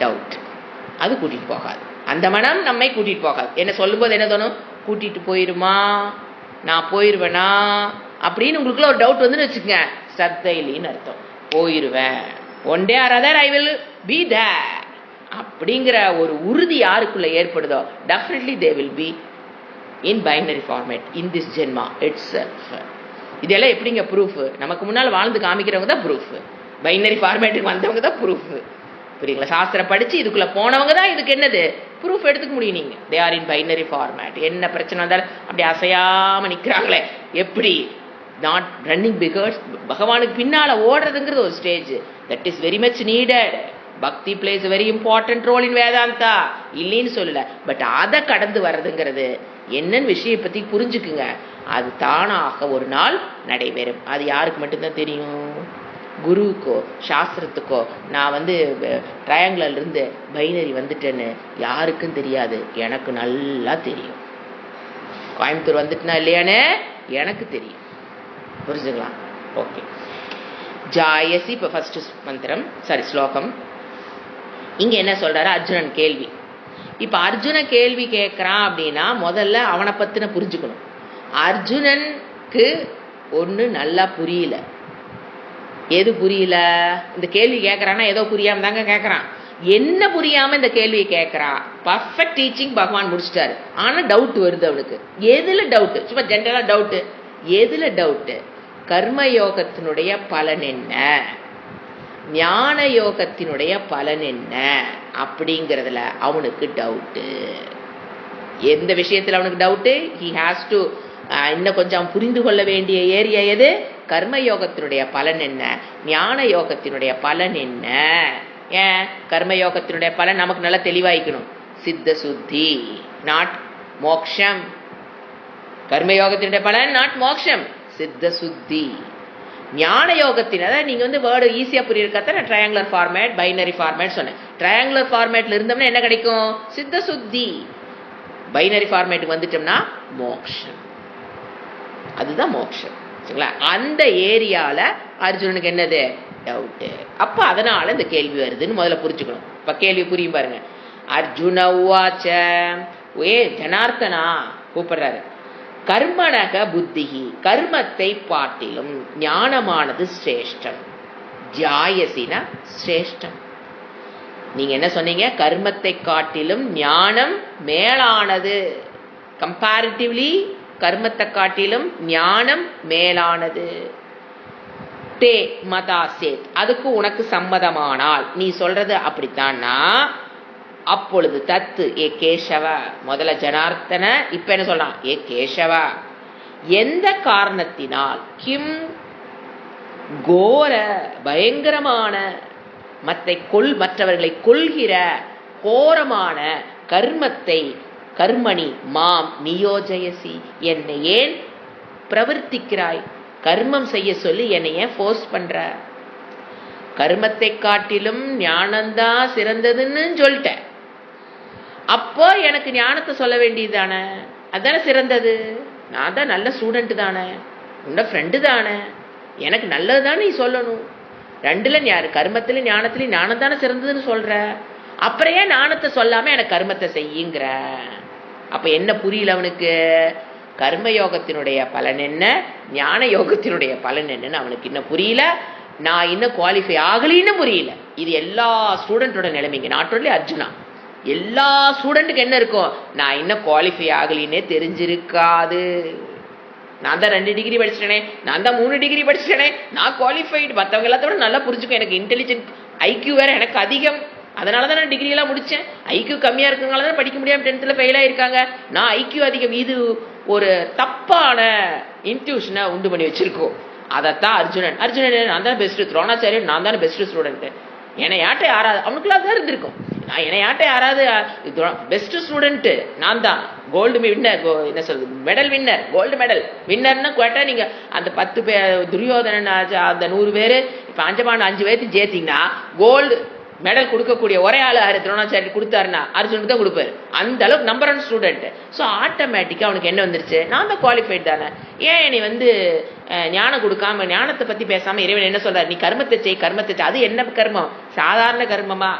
டவுட். அது கூட்டிட்டு போகாது. அந்த மனம் நம்மை கூட்டிட்டு போகாது. என்ன சொல்லும் போது என்ன தோணும், கூட்டிட்டு போயிருமா, நான் போயிடுவேனா அப்படின்னு உங்களுக்குள்ள ஒரு டவுட் வந்துன்னு வச்சுக்கோங்க, ஸ்ரத்தையிலின்னு அர்த்தம். போயிடுவேன், one day or other I will be there அப்படிங்கிற ஒரு உறுதி யாருக்குள்ள ஏற்படுதோ definitely they will be in binary format in this ஜென்மா இட்செல்ஃப். இதெல்லாம் எப்படிங்க ப்ரூஃப்? நமக்கு முன்னால் வாழ்ந்து காமிக்கிறவங்க தான் ப்ரூஃப், பைனரி ஃபார்மேட்டுக்கு வந்தவங்க தான் ப்ரூஃப். புரியுங்களா? சாஸ்திரம் படிச்சு இதுக்குள்ள போனவங்க தான் இதுக்கு என்னது ப்ரூஃப் எடுத்துக்க முடியும். நீங்க they are in binary format. என்ன பிரச்சனை வந்தாலும் அப்படி அசையாம நிக்கிறாங்களே, எப்படி நாட் ரன்னிங் பிகாஸ் பகவானுக்கு பின்னால ஓடுறதுங்கிறது ஒரு stage that is very much needed. பக்தி place very important role in Vedanta, இல்லைன்னு சொல்லல. பட் அதை கடந்து வர்றதுங்கிறது என்னன்னு விஷயம் பத்தி புரிஞ்சுக்குங்க. அது தானாக ஒரு நாள் நடைபெறும். அது யாருக்கு மட்டும்தான் தெரியும்? குருவுக்கோ சாஸ்திரத்துக்கோ நான் ட்ரையாங்குலர்ல இருந்து பைனரி வந்துட்டேன்னு யாருக்கும் தெரியாது. எனக்கு நல்லா தெரியும். கோயம்புத்தூர் வந்துட்டுனா இல்லையானே எனக்கு தெரியும். புரிஞ்சுக்கலாம்? ஓகே. ஜாயசி. இப்போ ஃபர்ஸ்ட் மந்திரம், ஸ்லோகம். இங்க என்ன சொல்றாரு? அர்ஜுனன் கேள்வி. இப்ப அர்ஜுன கேள்வி கேட்கறான் அப்படின்னா முதல்ல அவனை பத்தின புரிஞ்சுக்கணும். அர்ஜுனனுக்கு ஒண்ணு நல்லா புரியல. எது புரியல? இந்த கேள்வி கேட்கறான்னா ஏதோ புரியாம தாங்க கேட்கறான். என்ன புரியாம இந்த கேள்வியை கேட்கறான்? பர்ஃபெக்ட் டீச்சிங் பகவான் முடிச்சிட்டாரு, ஆனா டவுட் வருது அவனுக்கு. எதுல டவுட்? சும்மா ஜென்ரலா டவுட். எதுல டவுட்? கர்மயோகத்தினுடைய பலன் என்ன, ஞான யோகத்தினுடைய பலன் என்ன அப்படிங்கறதுல அவனுக்கு டவுட்டு. எந்த விஷயத்துல அவனுக்கு டவுட்டு? ஹி ஹாஸ் டு இன்னும் கொஞ்சம் புரிந்து கொள்ள வேண்டிய ஏரியா எது? கர்மயோகத்தினுடைய பலன் என்ன, ஞான யோகத்தினுடைய பலன் என்ன. ஏன் கர்மயோகத்தினுடைய பலன் நமக்கு நல்லா தெளிவாய்க்கணும். சித்த சுத்தி, நாட் மோக்ஷம். கர்மயோகத்தினுடைய பலன் நாட் மோக்ஷம், சித்த சுத்தி. ஞான யோகத்தின், அதாவது நீங்க வேர்டு ஈஸியா புரியிருக்கத்தான் நான் ட்ரையாங்குலர் ஃபார்மேட் பைனரி ஃபார்மேட் சொன்னேன். ட்ரையாங்குலர் ஃபார்மேட்ல இருந்தோம்னா என்ன கிடைக்கும்? சித்த சுத்தி. பைனரி ஃபார்மேட்டுக்கு வந்துட்டோம்னா மோக்ஷம். அதுதான் மோக்ஷம். சரிங்களா? அந்த ஏரியால அர்ஜுனனுக்கு என்னது? டவுட். அப்ப அதனால இந்த கேள்வி வருதுன்னு முதல்ல புரிஞ்சுக்கணும். இப்ப கேள்வி புரியும் பாருங்க. அர்ஜுன உவாச்ச, ஏ ஜனார்த்தனா கூப்பிடுறாரு. கர்மணக புத்திகி, கர்மத்தை பாட்டிலும் ஞானமானது சிரேஷ்டம். ஜாயசினா சிரேஷ்டம். நீங்க என்ன சொன்னீங்க? கர்மத்தை காட்டிலும் ஞானம் மேலானது. கம்பேரிட்டிவ்லி கர்மத்தை காட்டிலும் ஞானம் மேலானது. தே மதா சேத், அதுக்கு உனக்கு சம்மதமானால், நீ சொல்றது அப்படித்தான்னா அப்பொழுது தத்து ஏ கேசவ, முதல்ல ஜனார்த்தன, இப்ப என்ன சொல்றான்? ஏ கேசவ, எந்த காரணத்தினால் கிம் கோர பயங்கரமான மற்றவர்களை கொள்கிற கோரமான கர்மத்தை கர்மணி மாம் நியோஜயசி, என்னை ஏன் பிரவர்த்திக்கிறாய்? கர்மம் செய்ய சொல்லி என்னை ஏன் ஃபோர்ஸ் பண்ற? கர்மத்தை காட்டிலும் ஞானம்தான் சிறந்ததுன்னு சொல்லிட்டேன். அப்போ எனக்கு ஞானத்தை சொல்ல வேண்டியதுதானே? அதானே சிறந்தது. நான் தான் நல்ல ஸ்டூடெண்ட் தானே, உன்னோட ஃப்ரெண்டு தானே, எனக்கு நல்லதுதான் நீ சொல்லணும். ரெண்டுல யாரு? கர்மத்துல ஞானத்துல ஞானம் தானே சிறந்ததுன்னு சொல்ற. அப்புறம் ஏன் ஞானத்தை சொல்லாம எனக்கு கர்மத்தை செய்யுங்கிற? அப்ப என்ன புரியல அவனுக்கு? கர்மயோகத்தினுடைய பலன் என்ன, ஞான யோகத்தினுடைய பலன் என்னன்னு அவனுக்கு இன்னும் புரியல. நான் இன்னும் குவாலிஃபை ஆகலின்னு புரியல. இது எல்லா ஸ்டூடெண்டோட நிலைமைங்க, நாட் ஒன்லி அர்ஜுனா. எல்லா ஸ்டூடெண்ட்டுக்கு என்ன இருக்கும்? நான் இன்னும் குவாலிஃபை ஆகலின்னே தெரிஞ்சிருக்காது. நான் தான் 2 டிகிரி படிச்சிட்டேனே, நான் தான் 3 டிகிரி படிச்சிட்டேனே, நான் குவாலிஃபைடு. மற்றவங்க எல்லாத்தோட நல்லா புரிஞ்சுக்கும். எனக்கு இன்டெலிஜென்ட் ஐக்யூ வேற எனக்கு அதிகம், அதனாலதான் நான் டிகிரி எல்லாம் முடிச்சேன். ஐக்யூ கம்மியா இருக்கனால தான் படிக்க முடியாம 10th ஃபெயில் ஆயிருக்காங்க. நான் ஐக்யூ அதிகம். இது ஒரு தப்பான இன்ட்யூஷனை உண்டு பண்ணி வச்சிருக்கோம். அதைத்தான் அர்ஜுனன் நான் தான் பெஸ்ட், துரோணாச்சாரியன் நான் தானே பெஸ்ட் ஸ்டூடெண்ட், என்னை யார்ட்ட யாராவது அவனுக்குலாம் தான் இருந்திருக்கும். என்னை யார்ட்ட யாராவது பெஸ்ட் ஸ்டூடெண்ட் நான் தான், கோல்டு வின்னர், என்ன சொல்றது, மெடல் வின்னர், கோல்டு மெடல் வின்னர்னு கேட்டா நீங்க அந்த 10 பேர் துரியோதனன் அந்த 100 பேரு இப்ப 5 பேர்த்து சேர்த்தீங்கன்னா கோல்டு மெடல் கொடுக்கக்கூடிய ஒரே ஆளு யாரு? துரோணாச்சாரி கொடுத்தாருன்னா அர்ஜுனுக்கு தான் கொடுப்பாரு. அந்த அளவுக்கு நம்பர் 1 ஸ்டூடெண்ட். ஸோ ஆட்டோமேட்டிக்கா அவனுக்கு என்ன வந்துருச்சு? நான் தான் குவாலிஃபைட் தானே. ஏன் நீ ஞானம் கொடுக்காம, ஞானத்தை பத்தி பேசாம இறைவன் என்ன சொல்றாரு? நீ கர்மத்தை செய். அது என்ன கர்மம்? சாதாரண கர்மமா?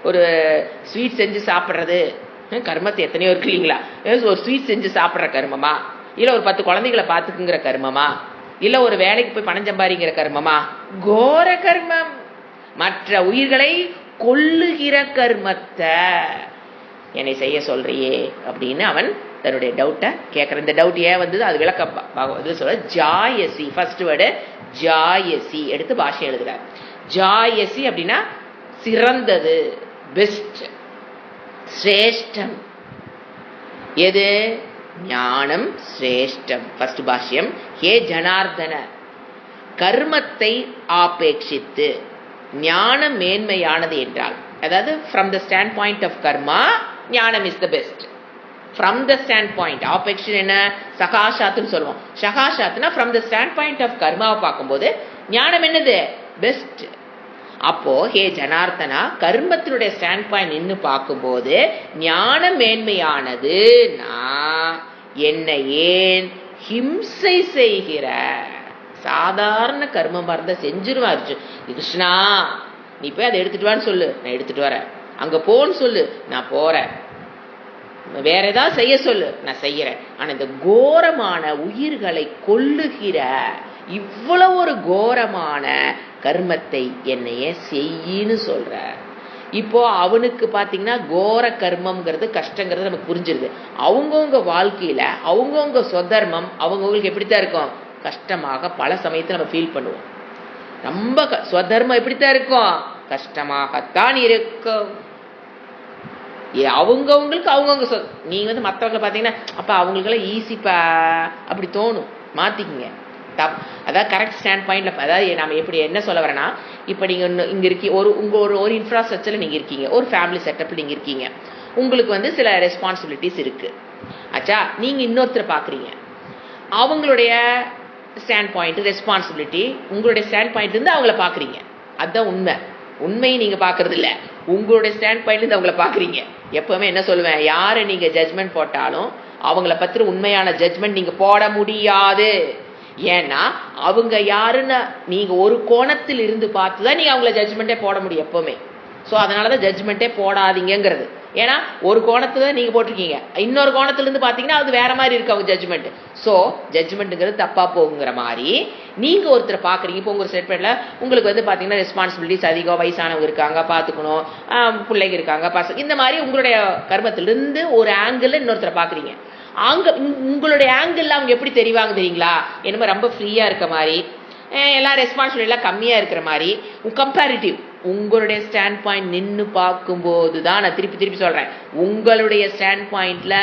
ஒரு ஸ்வீட் செஞ்சு சாப்பிட்றது கர்மத்தை எத்தனையோ இருக்கு இல்லைங்களா? ஒரு ஸ்வீட் செஞ்சு சாப்பிட்ற கர்மமா? இல்ல ஒரு 10 குழந்தைகளை பார்த்துக்குங்கிற கர்மமா, இல்ல ஒரு வேலைக்கு போய் பணம் சம்பாதிக்கிற கர்மமா? கோர கர்மம். மற்ற உயிர்களை கொல்லுகிற கர்மத்தை என்னை செய்ய சொல்றியே அப்படின்னு அவன் தன்னுடைய டவுட்டை கேட்கறான். இந்த டவுட் ஏன் வந்தது அது விளக்க சொல்ற. ஜாயசி ஃபர்ஸ்ட் வேர்டு ஜாயசி எடுத்து பாஷ்யம் எழுதுறார். ஜாயசி அப்படின்னா சிறந்தது, பெஸ்ட், சிரேஷ்டம். எது? ஞானம் சிரேஷ்டம். ஃபர்ஸ்ட் பாஷ்யம். ஹே ஜனார்தன, கர்மத்தை ஆபேட்சித்து ஞானம் மேன்மையானது என்றால், அதாவது from the standpoint of karma ஞானம் is the best. From the standpoint ஆபேக்ஷன் என்ன? சகாஷாத்துன்னு சொல்லுவோம். சகாஷாத்துனா from the standpoint of கர்மாவை பார்க்கும்போது ஞானம் என்னது? பெஸ்ட். அப்போ ஹே ஜனார்த்தனா, கர்மத்தினுடைய ஸ்டாண்ட் பாயிண்ட் நின்று பார்க்கும்போது ஞானம் மேன்மையானதுன்னா என்ன ஏன் ஹிம்சை செய்கிற? சாதாரண கர்மம் இருந்தா செஞ்சிருவாரு. கிருஷ்ணா நீ போய் அதை எடுத்துட்டு வான்னு சொல்லு, நான் எடுத்துட்டு வரேன். அங்க போன்னு சொல்லு, நான் போறேன். வேற ஏதாவது செய்ய சொல்லு, நான் செய்யறேன். ஆனா இந்த கோரமான உயிர்களை கொல்லுகிற இவ்வளவு ஒரு கோரமான கர்மத்தை என்னைய செய்யின்னு சொல்ற. இப்போ அவனுக்கு பாத்தீங்கன்னா கோர கர்மம்ங்கிறது கஷ்டங்கிறது நமக்கு புரிஞ்சிருது. அவங்கவுங்க வாழ்க்கையில அவங்கவுங்க சொதர்மம் அவங்கவுங்களுக்கு எப்படித்தான் இருக்கும்? கஷ்டமாக பல சமயத்துல நம்ம ஃபீல் பண்ணுவோம். ரொம்ப ஸ்வதர்மம் எப்படித்தான் இருக்கும்? கஷ்டமாகத்தான் இருக்கும். அவங்கவுங்களுக்கு அவங்கவுங்க நீங்க மற்றவங்களை பார்த்தீங்கன்னா அப்ப அவங்களுக்கெல்லாம் ஈஸிப்பா அப்படி தோணும். மாத்திக்குங்க. அதாவது கரெக்ட் ஸ்டாண்ட் பாயிண்ட்ல, அதாவது நம்ம எப்படி என்ன சொல்ல வரேன்னா, இப்ப நீங்க இங்க இருக்கீங்க, உங்க ஒரு இன்ஃப்ராஸ்ட்ரக்சர்ல நீங்க இருக்கீங்க, ஒரு ஃபேமிலி செட்டப்ல நீங்க இருக்கீங்க. உங்களுக்கு சில ரெஸ்பான்சிபிலிட்டிஸ் இருக்கு. ஆச்சா, நீங்க இன்னொருத்தரை பாக்குறீங்க. அவங்களுடைய ஸ்டாண்ட் பாயிண்ட் ரெஸ்பான்சிபிலிட்டி உங்களுடைய ஸ்டாண்ட் பாயிண்ட் இருந்து அவங்கள பாக்குறீங்க. அதுதான் உண்மை. உண்மையை நீங்க பாக்குறது இல்ல, உங்களுடைய ஸ்டாண்ட் பாயிண்ட்ல இருந்து அவங்கள பாக்குறீங்க. எப்பவுமே என்ன சொல்லுவேன், யாரை நீங்க ஜட்ஜ்மெண்ட் போட்டாலும் அவங்கள பத்தி உண்மையான ஜட்ஜ்மெண்ட் நீங்க போட முடியாது. ஏன்னா அவங்க யாருன்னு நீங்க ஒரு கோணத்தில் இருந்து பார்த்துதான் நீங்க அவங்கள ஜட்ஜ்மெண்டே போட முடியும் எப்பவுமே. ஸோ அதனாலதான் ஜட்ஜ்மெண்டே போடாதீங்கிறது. ஏன்னா ஒரு கோணத்துல நீங்க போட்டிருக்கீங்க, இன்னொரு கோணத்துல இருந்து பாத்தீங்கன்னா அது வேற மாதிரி இருக்கு அவங்க ஜட்ஜ்மெண்ட். ஸோ ஜட்ஜ்மெண்ட்ங்கிறது தப்பா போகுங்கிற மாதிரி நீங்க ஒருத்தரை பாக்குறீங்க. இப்போ உங்க ஸ்டேட்மெண்ட்ல உங்களுக்கு பாத்தீங்கன்னா ரெஸ்பான்சிபிலிட்டிஸ் அதிகம், வயசானவங்க இருக்காங்க பாத்துக்கணும், பிள்ளைங்க இருக்காங்க, பசங்க, இந்த மாதிரி உங்களுடைய கர்மத்திலிருந்து ஒரு ஆங்கிள் இன்னொருத்தரை பாக்குறீங்க. அங்க உங்களுடைய ஆங்கிள் அவங்க எப்படி தெரிவாங்க தெரியுங்களா? என்னமோ ரொம்ப ஃப்ரீயா இருக்க மாதிரி, எல்லாம் ரெஸ்பான்சிபிலிட்டி எல்லாம் கம்மியா இருக்கிற மாதிரி. கம்பேரிட்டிவ் உங்களுடைய ஸ்டாண்ட் பாயிண்ட் நின்று பார்க்கும்போது தான், நான் திருப்பி திருப்பி சொல்றேன், உங்களுடைய ஸ்டாண்ட் பாயிண்ட்ல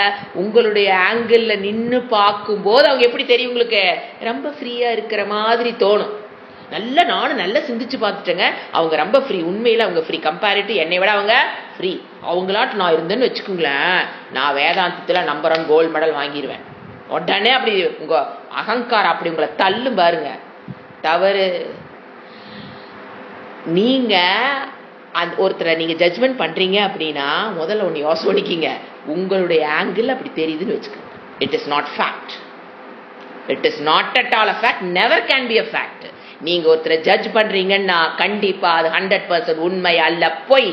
உங்களுடைய ஆங்கிள் நின்று பார்க்கும்போது அவங்க எப்படி தெரியும்? உங்களுக்கு ரொம்ப ஃப்ரீயா இருக்கிற மாதிரி தோணும். நானும் நல்லா சிந்திச்சு பார்த்துட்டேங்க, அவங்க ரொம்ப ஃப்ரீ. உண்மையில அவங்க ஃப்ரீ. கம்பேரிட்டிவ் என்னை விட அவங்க ஃப்ரீ. அவங்களாட்டு நான் இருந்தேன்னு வச்சுக்கோங்களேன், நான் வேதாந்தத்துல நம்பர் 1 கோல்டு மெடல் வாங்கிடுவேன். உடனே அப்படி உங்க அகங்காரம் அப்படி உங்களை தள்ளும் பாருங்க. தவறு. நீங்க ஒருத்தரை நீங்க ஜட்ஜ்மெண்ட் பண்றீங்க அப்படின்னா முதல்ல ஒன்னு யோசனை பண்ணிக்கீங்க, உங்களுடைய ஆங்கிள் அப்படி தெரியுதுன்னு வச்சுக்கோங்க. It is not fact. It is not at all a fact. Never can be a fact. நீங்க ஒருத்தரை ஜட்ஜ் பண்றீங்கன்னா கண்டிப்பா அது 100% உண்மை அல்ல, பொய்.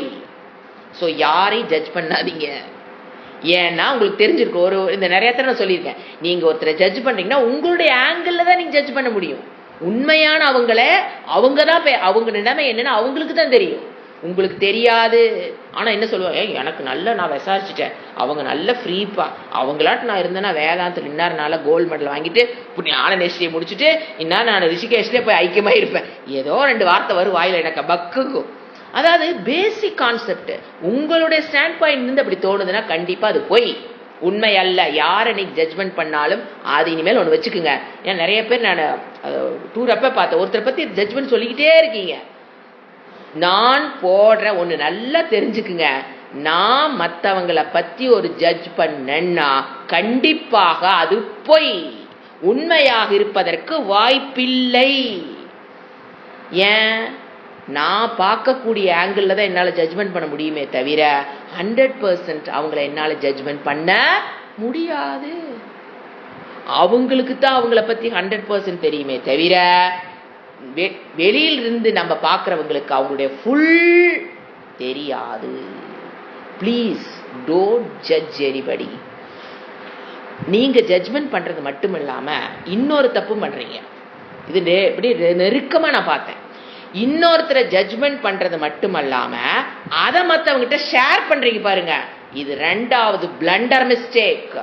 ஸோ யாரையும் ஜட்ஜ் பண்ணாதீங்க. ஏன்னா உங்களுக்கு தெரிஞ்சிருக்கும், இந்த நிறைய தடவை நான் சொல்லியிருக்கேன், நீங்க ஒருத்தரை ஜட்ஜ் பண்றீங்கன்னா உங்களுடைய ஆங்கிள் தான் நீங்க ஜட்ஜ் பண்ண முடியும். உண்மையான அவங்க தான் அவங்க நிலைமை என்னன்னா அவங்களுக்கு தான் தெரியும், உங்களுக்கு தெரியாது. ஆனா என்ன சொல்லுவாங்க, எனக்கு நான் விசாரிச்சுட்டேன், அவங்க நல்ல ஃப்ரீப்பா, அவங்களாட்டு நான் இருந்தேன்னா வேதாந்தத்தில் இன்னார்னால கோல்டு மெடல் வாங்கிட்டு ஞான நிஷ்டையை முடிச்சுட்டு இன்னார் நான் ரிஷிகேஷ்லேயே போய் ஐக்கியமா இருப்பேன். ஏதோ 2 வார்த்தை வரும் வாயில, எனக்கு பக்குக்கும். அதாவது பேசிக் கான்செப்ட். உங்களுடைய ஸ்டாண்ட் பாயிண்ட் இருந்து அப்படி தோணுதுன்னா கண்டிப்பா அது போய் உண்மை அல்ல. யாரை நீ ஜட்ஜ்மெண்ட் பண்ணாலும் அது இனிமேல் ஒன்று வச்சுக்குங்க. ஏன்னா நிறைய பேர் நான் டூர் அப்ப பார்த்தேன், ஒருத்தரை பத்தி ஜட்ஜ்மெண்ட் சொல்லிக்கிட்டே இருக்கீங்க. நான் போடுற ஒன்று நல்லா தெரிஞ்சுக்குங்க, நான் மற்றவங்களை பத்தி ஒரு ஜட்ஜ் பண்ணேன்னா கண்டிப்பாக அது பொய், உண்மையாக இருப்பதற்கு வாய்ப்பில்லை. ஏன்? நான் பார்க்கக்கூடிய ஆங்கிள் தான் என்னால் ஜட்ஜ்மெண்ட் பண்ண முடியுமே தவிர 100% அவங்கள என்னால் ஜட்ஜ்மெண்ட் பண்ண முடியாது. அவங்களுக்கு தான் அவங்கள பத்தி 100% தெரியுமே தவிர வெளியில் இருந்து நம்ம பார்க்கறவங்களுக்கு அவங்களுடைய ஃபுல் தெரியாது. Please don't judge anybody. நீங்க ஜட்ஜ்மெண்ட் பண்றது மட்டும் இல்லாம இன்னொரு தப்பும் பண்றீங்க. இது எப்படி நெருக்கமா நான் பார்த்தேன். இன்னொருத்தரை ஜட்ஜ்மெண்ட் பண்றது மட்டுமல்லாம அதை மத்தவங்கிட்ட ஷேர் பண்றீங்க பாருங்க. இது ரெண்டாவது blunder mistake.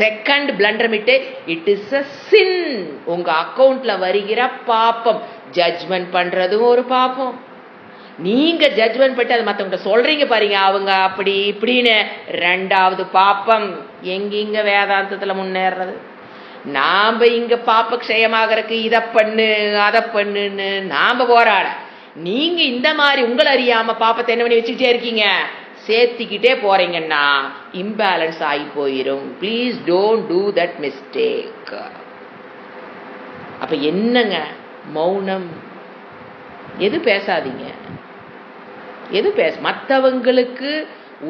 Second blunder mistake, it is a sin. உங்க அக்கவுண்ட்ல வருகிற பாப்பம். ஜட்ஜ்மெண்ட் பண்றதும் ஒரு பாப்பம். நீங்க ஜட்ஜ்மெண்ட் பண்ணி அதை மத்தவங்கிட்ட சொல்றீங்க பாருங்க, அவங்க அப்படி இப்படின்னு, ரெண்டாவது பாப்பம். எங்க வேதாந்தத்துல முன்னேறது? நாம இங்க பாப்ப க்ஷயமாகறதுக்கு இதை பண்ணு அதை பண்ணுன்னு நாம போராட, நீங்க இந்த மாதிரி உங்களை அறியாம பாப்பத்தை என்ன பண்ணி வச்சுக்கிட்டே இருக்கீங்க, சேர்த்திக்கிட்டே போறீங்கன்னா இம்பேலன்ஸ் ஆகி போயிரும். Please don't do that mistake. அப்ப என்னங்க மௌனம்? எது பேசாதீங்க, எது மத்தவங்களுக்கு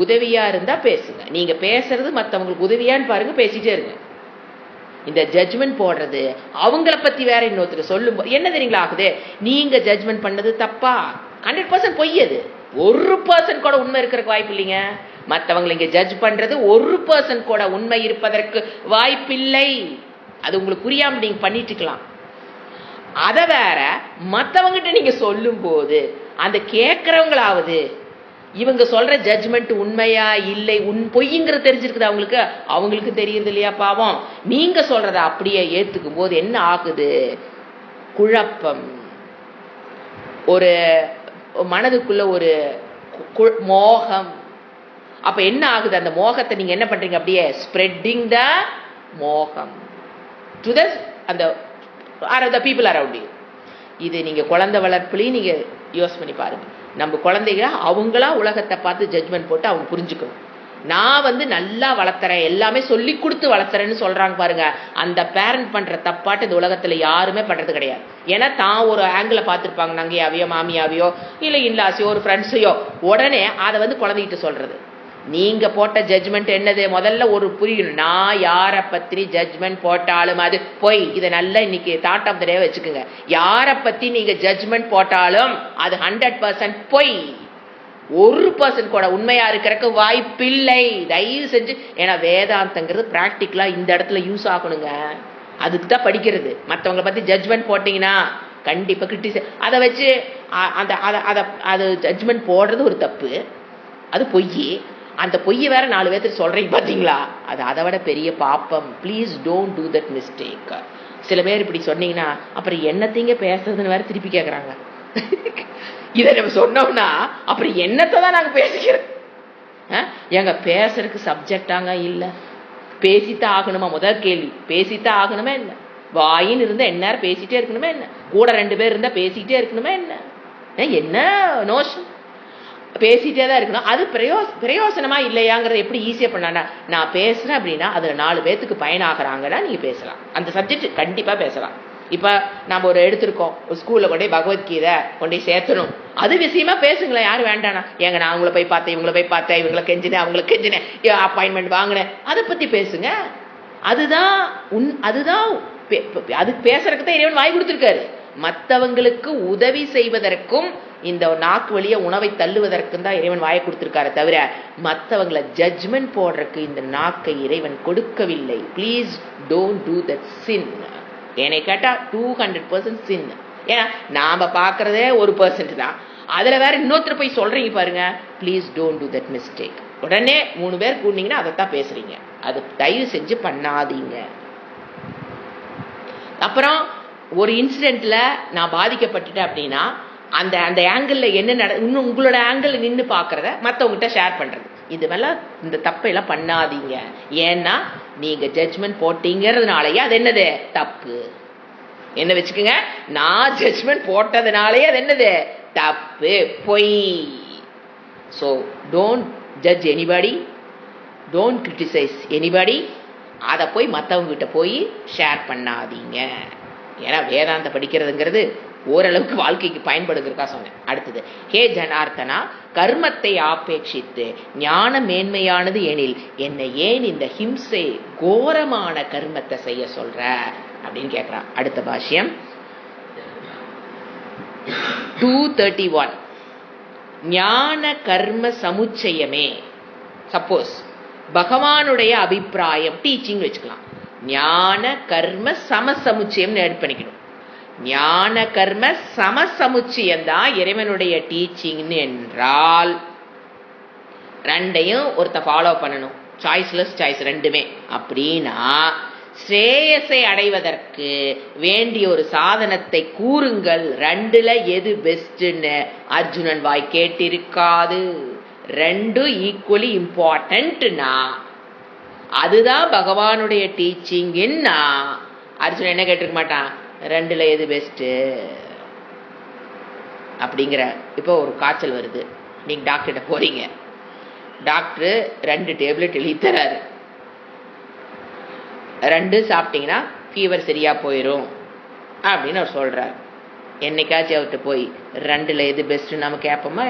உதவியா இருந்தா பேசுங்க. நீங்க பேசுறது மத்தவங்களுக்கு உதவியான்னு பாருங்க, பேசிட்டே இருங்க. இந்த ஜட்ஜ்மெண்ட் போடுறது அவங்கள பத்தி வேற இன்னொருத்தர் சொல்லும் என்ன தெரியுங்களா ஆகுது, நீங்க ஜட்ஜ்மெண்ட் பண்ணது தப்பா? 100% பொய். அது 1% கூட உண்மை இருக்கிறதுக்கு வாய்ப்பு இல்லைங்க. மற்றவங்களை இங்க ஜட்ஜ் பண்றது 1% கூட உண்மை இருப்பதற்கு வாய்ப்பில்லை. அது உங்களுக்கு புரியாம நீங்க பண்ணிட்டு இருக்கலாம். அதை வேற மற்றவங்கிட்ட நீங்க சொல்லும் போது அந்த கேட்கறவங்களாவது இவங்க சொல்ற ஜட்ஜ்மெண்ட் உண்மையா இல்லை பொய்ங்கிறது தெரிஞ்சிருக்குது அவங்களுக்கு, அவங்களுக்கு தெரியறது இல்லையா பாவம். நீங்க சொல்றத அப்படியே ஏத்துக்கும் போது என்ன ஆகுது, குழப்பம், ஒரு மனதுக்குள்ள ஒரு மோகம். அப்ப என்ன ஆகுது, அந்த மோகத்தை நீங்க என்ன பண்றீங்க, அப்படியே ஸ்ப்ரெட்டிங் த மோகம் to the people around you. இது நீங்க குழந்தை வளர்ப்புலையும் நீங்க யோஸ் பண்ணி பாருங்க. நம்ம குழந்தைங்க அவங்களா உலகத்தை பார்த்து ஜட்ஜ்மெண்ட் போட்டு அவங்க புரிஞ்சுக்கணும். நான் நல்லா வளர்த்துறேன், எல்லாமே சொல்லி கொடுத்து வளர்த்துறேன்னு சொல்றாங்க பாருங்க. அந்த பேரண்ட் பண்ற தப்பாட்டு இந்த உலகத்துல யாருமே பண்றது கிடையாது. ஏன்னா தான் ஒரு ஆங்கிள பார்த்துருப்பாங்க, நங்கையாவையோ மாமியாவையோ இல்ல இன்லாஸையோ ஒரு ஃப்ரெண்ட்ஸையோ, உடனே அதை குழந்தைகிட்ட சொல்றது. நீங்க போட்ட ஜட்ஜ்மெண்ட் என்னது, முதல்ல ஒரு புரியணும். நான் யாரை பத்தி ஜட்ஜ்மெண்ட் போட்டாலும் அது பொய். இதை நல்லா இன்னைக்கு தாட் ஆஃப் த டே வச்சுக்கோங்க. யாரை பத்தி நீங்க ஜட்ஜ்மெண்ட் போட்டாலும் அது 100% பொய். 1% கூட உண்மையா இருக்கிறதுக்கு வாய்ப்பில்லை. தயவு செஞ்சு, ஏன்னா வேதாந்தங்கிறது பிராக்டிக்கலா இந்த இடத்துல யூஸ் ஆகணுங்க. அதுக்கு தான் படிக்கிறது. மற்றவங்களை பத்தி ஜட்ஜ்மெண்ட் போட்டீங்கன்னா கண்டிப்பா கிரிட்டிசைஸ், அதை வச்சு அது ஜட்ஜ்மெண்ட் போடுறது ஒரு தப்பு, அது பொய். அந்த பொய்யை வேற 4 பேர்த்துக்கு சொல்றீங்க பாத்தீங்களா, அது அதை விட பெரிய பாப்பம். Please don't do that mistake. சில பேர் இப்படி சொன்னீங்கன்னா அப்புறம் என்னத்தீங்க பேசுறதுன்னு வேற திருப்பி கேட்கறாங்க. இதை நம்ம சொன்னோம்னா அப்புறம் என்னத்தை தான் நாங்க பேசிக்கிறோம். எங்க பேசுறதுக்கு சப்ஜெக்டாங்க இல்ல, பேசித்தான் ஆகணுமா? முதல் கேள்வி, பேசித்தான் ஆகணுமா என்ன? வாயின்னு இருந்தா என்ன பேசிட்டே இருக்கணுமா என்ன? கூட 2 பேர் இருந்தா பேசிட்டே இருக்கணுமா என்ன? என்ன நோஷன்? பேசிட்டே தான் இருக்கணும். அது பிரயோசனமா இல்லையாங்கிறத எப்படி ஈஸியா பண்ணா, நான் பேசுறேன் அப்படின்னா அதுல 4 பேத்துக்கு பயனாகிறாங்கன்னா நீங்க பேசலாம். அந்த சப்ஜெக்ட் கண்டிப்பா பேசலாம். இப்ப நம்ம ஒரு எடுத்திருக்கோம், ஒரு ஸ்கூல்ல கொண்டே பகவத்கீதை கொண்டே சேர்த்தணும், அது விஷயமா பேசுங்களேன். யாரும் வேண்டானா, ஏங்க நான் அவங்கள போய் பார்த்தேன், இவங்களை போய் பார்த்தேன், இவங்களை கெஞ்சினேன், அவங்களை கெஞ்சினேன், அப்பாயின்மெண்ட் வாங்கினேன், அதை பத்தி பேசுங்க. அதுதான் அது பேசுறதுக்கு தான் இறைவன் வாய் கொடுத்திருக்காரு. மற்றவங்களுக்கு உதவி செய்வதற்கும் இந்த நாக்கு வழிய உணவை தள்ளுவதற்கும் தான் இறைவன் வாயை கொடுத்திருக்காரு, தவிர மற்றவங்களை ஜட்ஜ்மெண்ட் போடுறதுக்கு இந்த நாக்கை இறைவன் கொடுக்கவில்லை. Please don't do that sin. என்னை கேட்டா 200% சின். ஏன்னா நாம பாக்குறதே 1% தான், அதுல வேற இன்னொருத்தர் போய் சொல்றீங்க பாருங்க. Please don't do that mistake. உடனே 3 பேர் கூட்டிங்கன்னா அதைத்தான் பேசுறீங்க. அது தயவு செஞ்சு பண்ணாதீங்க. அப்புறம் ஒரு இன்சிடென்ட்ல நான் பாதிக்கப்பட்டுட்டேன் அப்படின்னா அந்த ஆங்கிள் என்ன இன்னும் உங்களோட ஆங்கிள் நின்று பாக்குறத மற்றவங்ககிட்ட ஷேர் பண்றது, இது மேல இந்த தப்பையெல்லாம் பண்ணாதீங்க. ஏன்னா நீங்க ஜட்ஜ்மெண்ட் போட்டீங்கிறதுனாலயே அது என்னது தப்பு. என்ன வச்சுக்கோங்க, நான் ஜட்ஜ்மெண்ட் போட்டதுனாலயே அது என்னது தப்பு, பொய். So don't judge anybody, don't criticise anybody. அதை போய் மற்றவங்க கிட்ட போய் ஷேர் பண்ணாதீங்க. ஏன்னா வேதாந்த படிக்கிறதுங்கிறது ஓரளவுக்கு வாழ்க்கைக்கு பயன்படுகிறதா சொன்னேன். அடுத்தது, ஹே ஜனார்த்தனா, கர்மத்தை ஆபேட்சித்து ஞான மேன்மையானது எனில் என்னை ஏன் இந்த ஹிம்சை கோரமான கர்மத்தை செய்ய சொல்ற அப்படின்னு கேட்கிறான். அடுத்த பாஷ்யம் 231. ஞான கர்ம சமுச்சயமே. சப்போஸ் பகவானுடைய அபிப்பிராயம் டீச்சிங் வச்சுக்கலாம். ஞான கர்ம சமசமுச்சயம் ஆட் பண்ணிக்கணும். ஞான கர்ம சமசமுச்சயம் தான் இறைவனுடைய டீச்சிங்னு என்றால் ரெண்டையும் ஒருத்த ஃபாலோ பண்ணணும். சாய்ஸ்லெஸ் சாய்ஸ் ரெண்டுமே. அப்படின்னா ஸ்ரேயஸை அடைவதற்கு வேண்டிய ஒரு சாதனத்தை கூறுங்கள், ரெண்டுல எது பெஸ்ட்னு அர்ஜுனன் வாய் கேட்டிருக்காது. ரெண்டும் ஈக்குவலி இம்பார்ட்டன்ட்னா அதுதான் பகவானுடைய டீச்சிங்னா அர்ஜுனன் என்ன கேட்டிருக்க மாட்டான், ரெண்டுல எது பெஸ்ட் அப்படிங்கிற. இப்போ ஒரு காய்ச்சல் வருது, நீங்க டாக்டர்கிட்ட போறீங்க, டாக்டர் 2 டேப்லெட் எழுதி தராரு. 2 சாப்பிட்டீங்கன்னா ஃபீவர் சரியா போயிடும் அப்படின்னு அவர் சொல்றாரு. என்னைக்காச்சும் அவர்கிட்ட போய் 2ல எது பெஸ்ட் நம்ம கேட்போமா?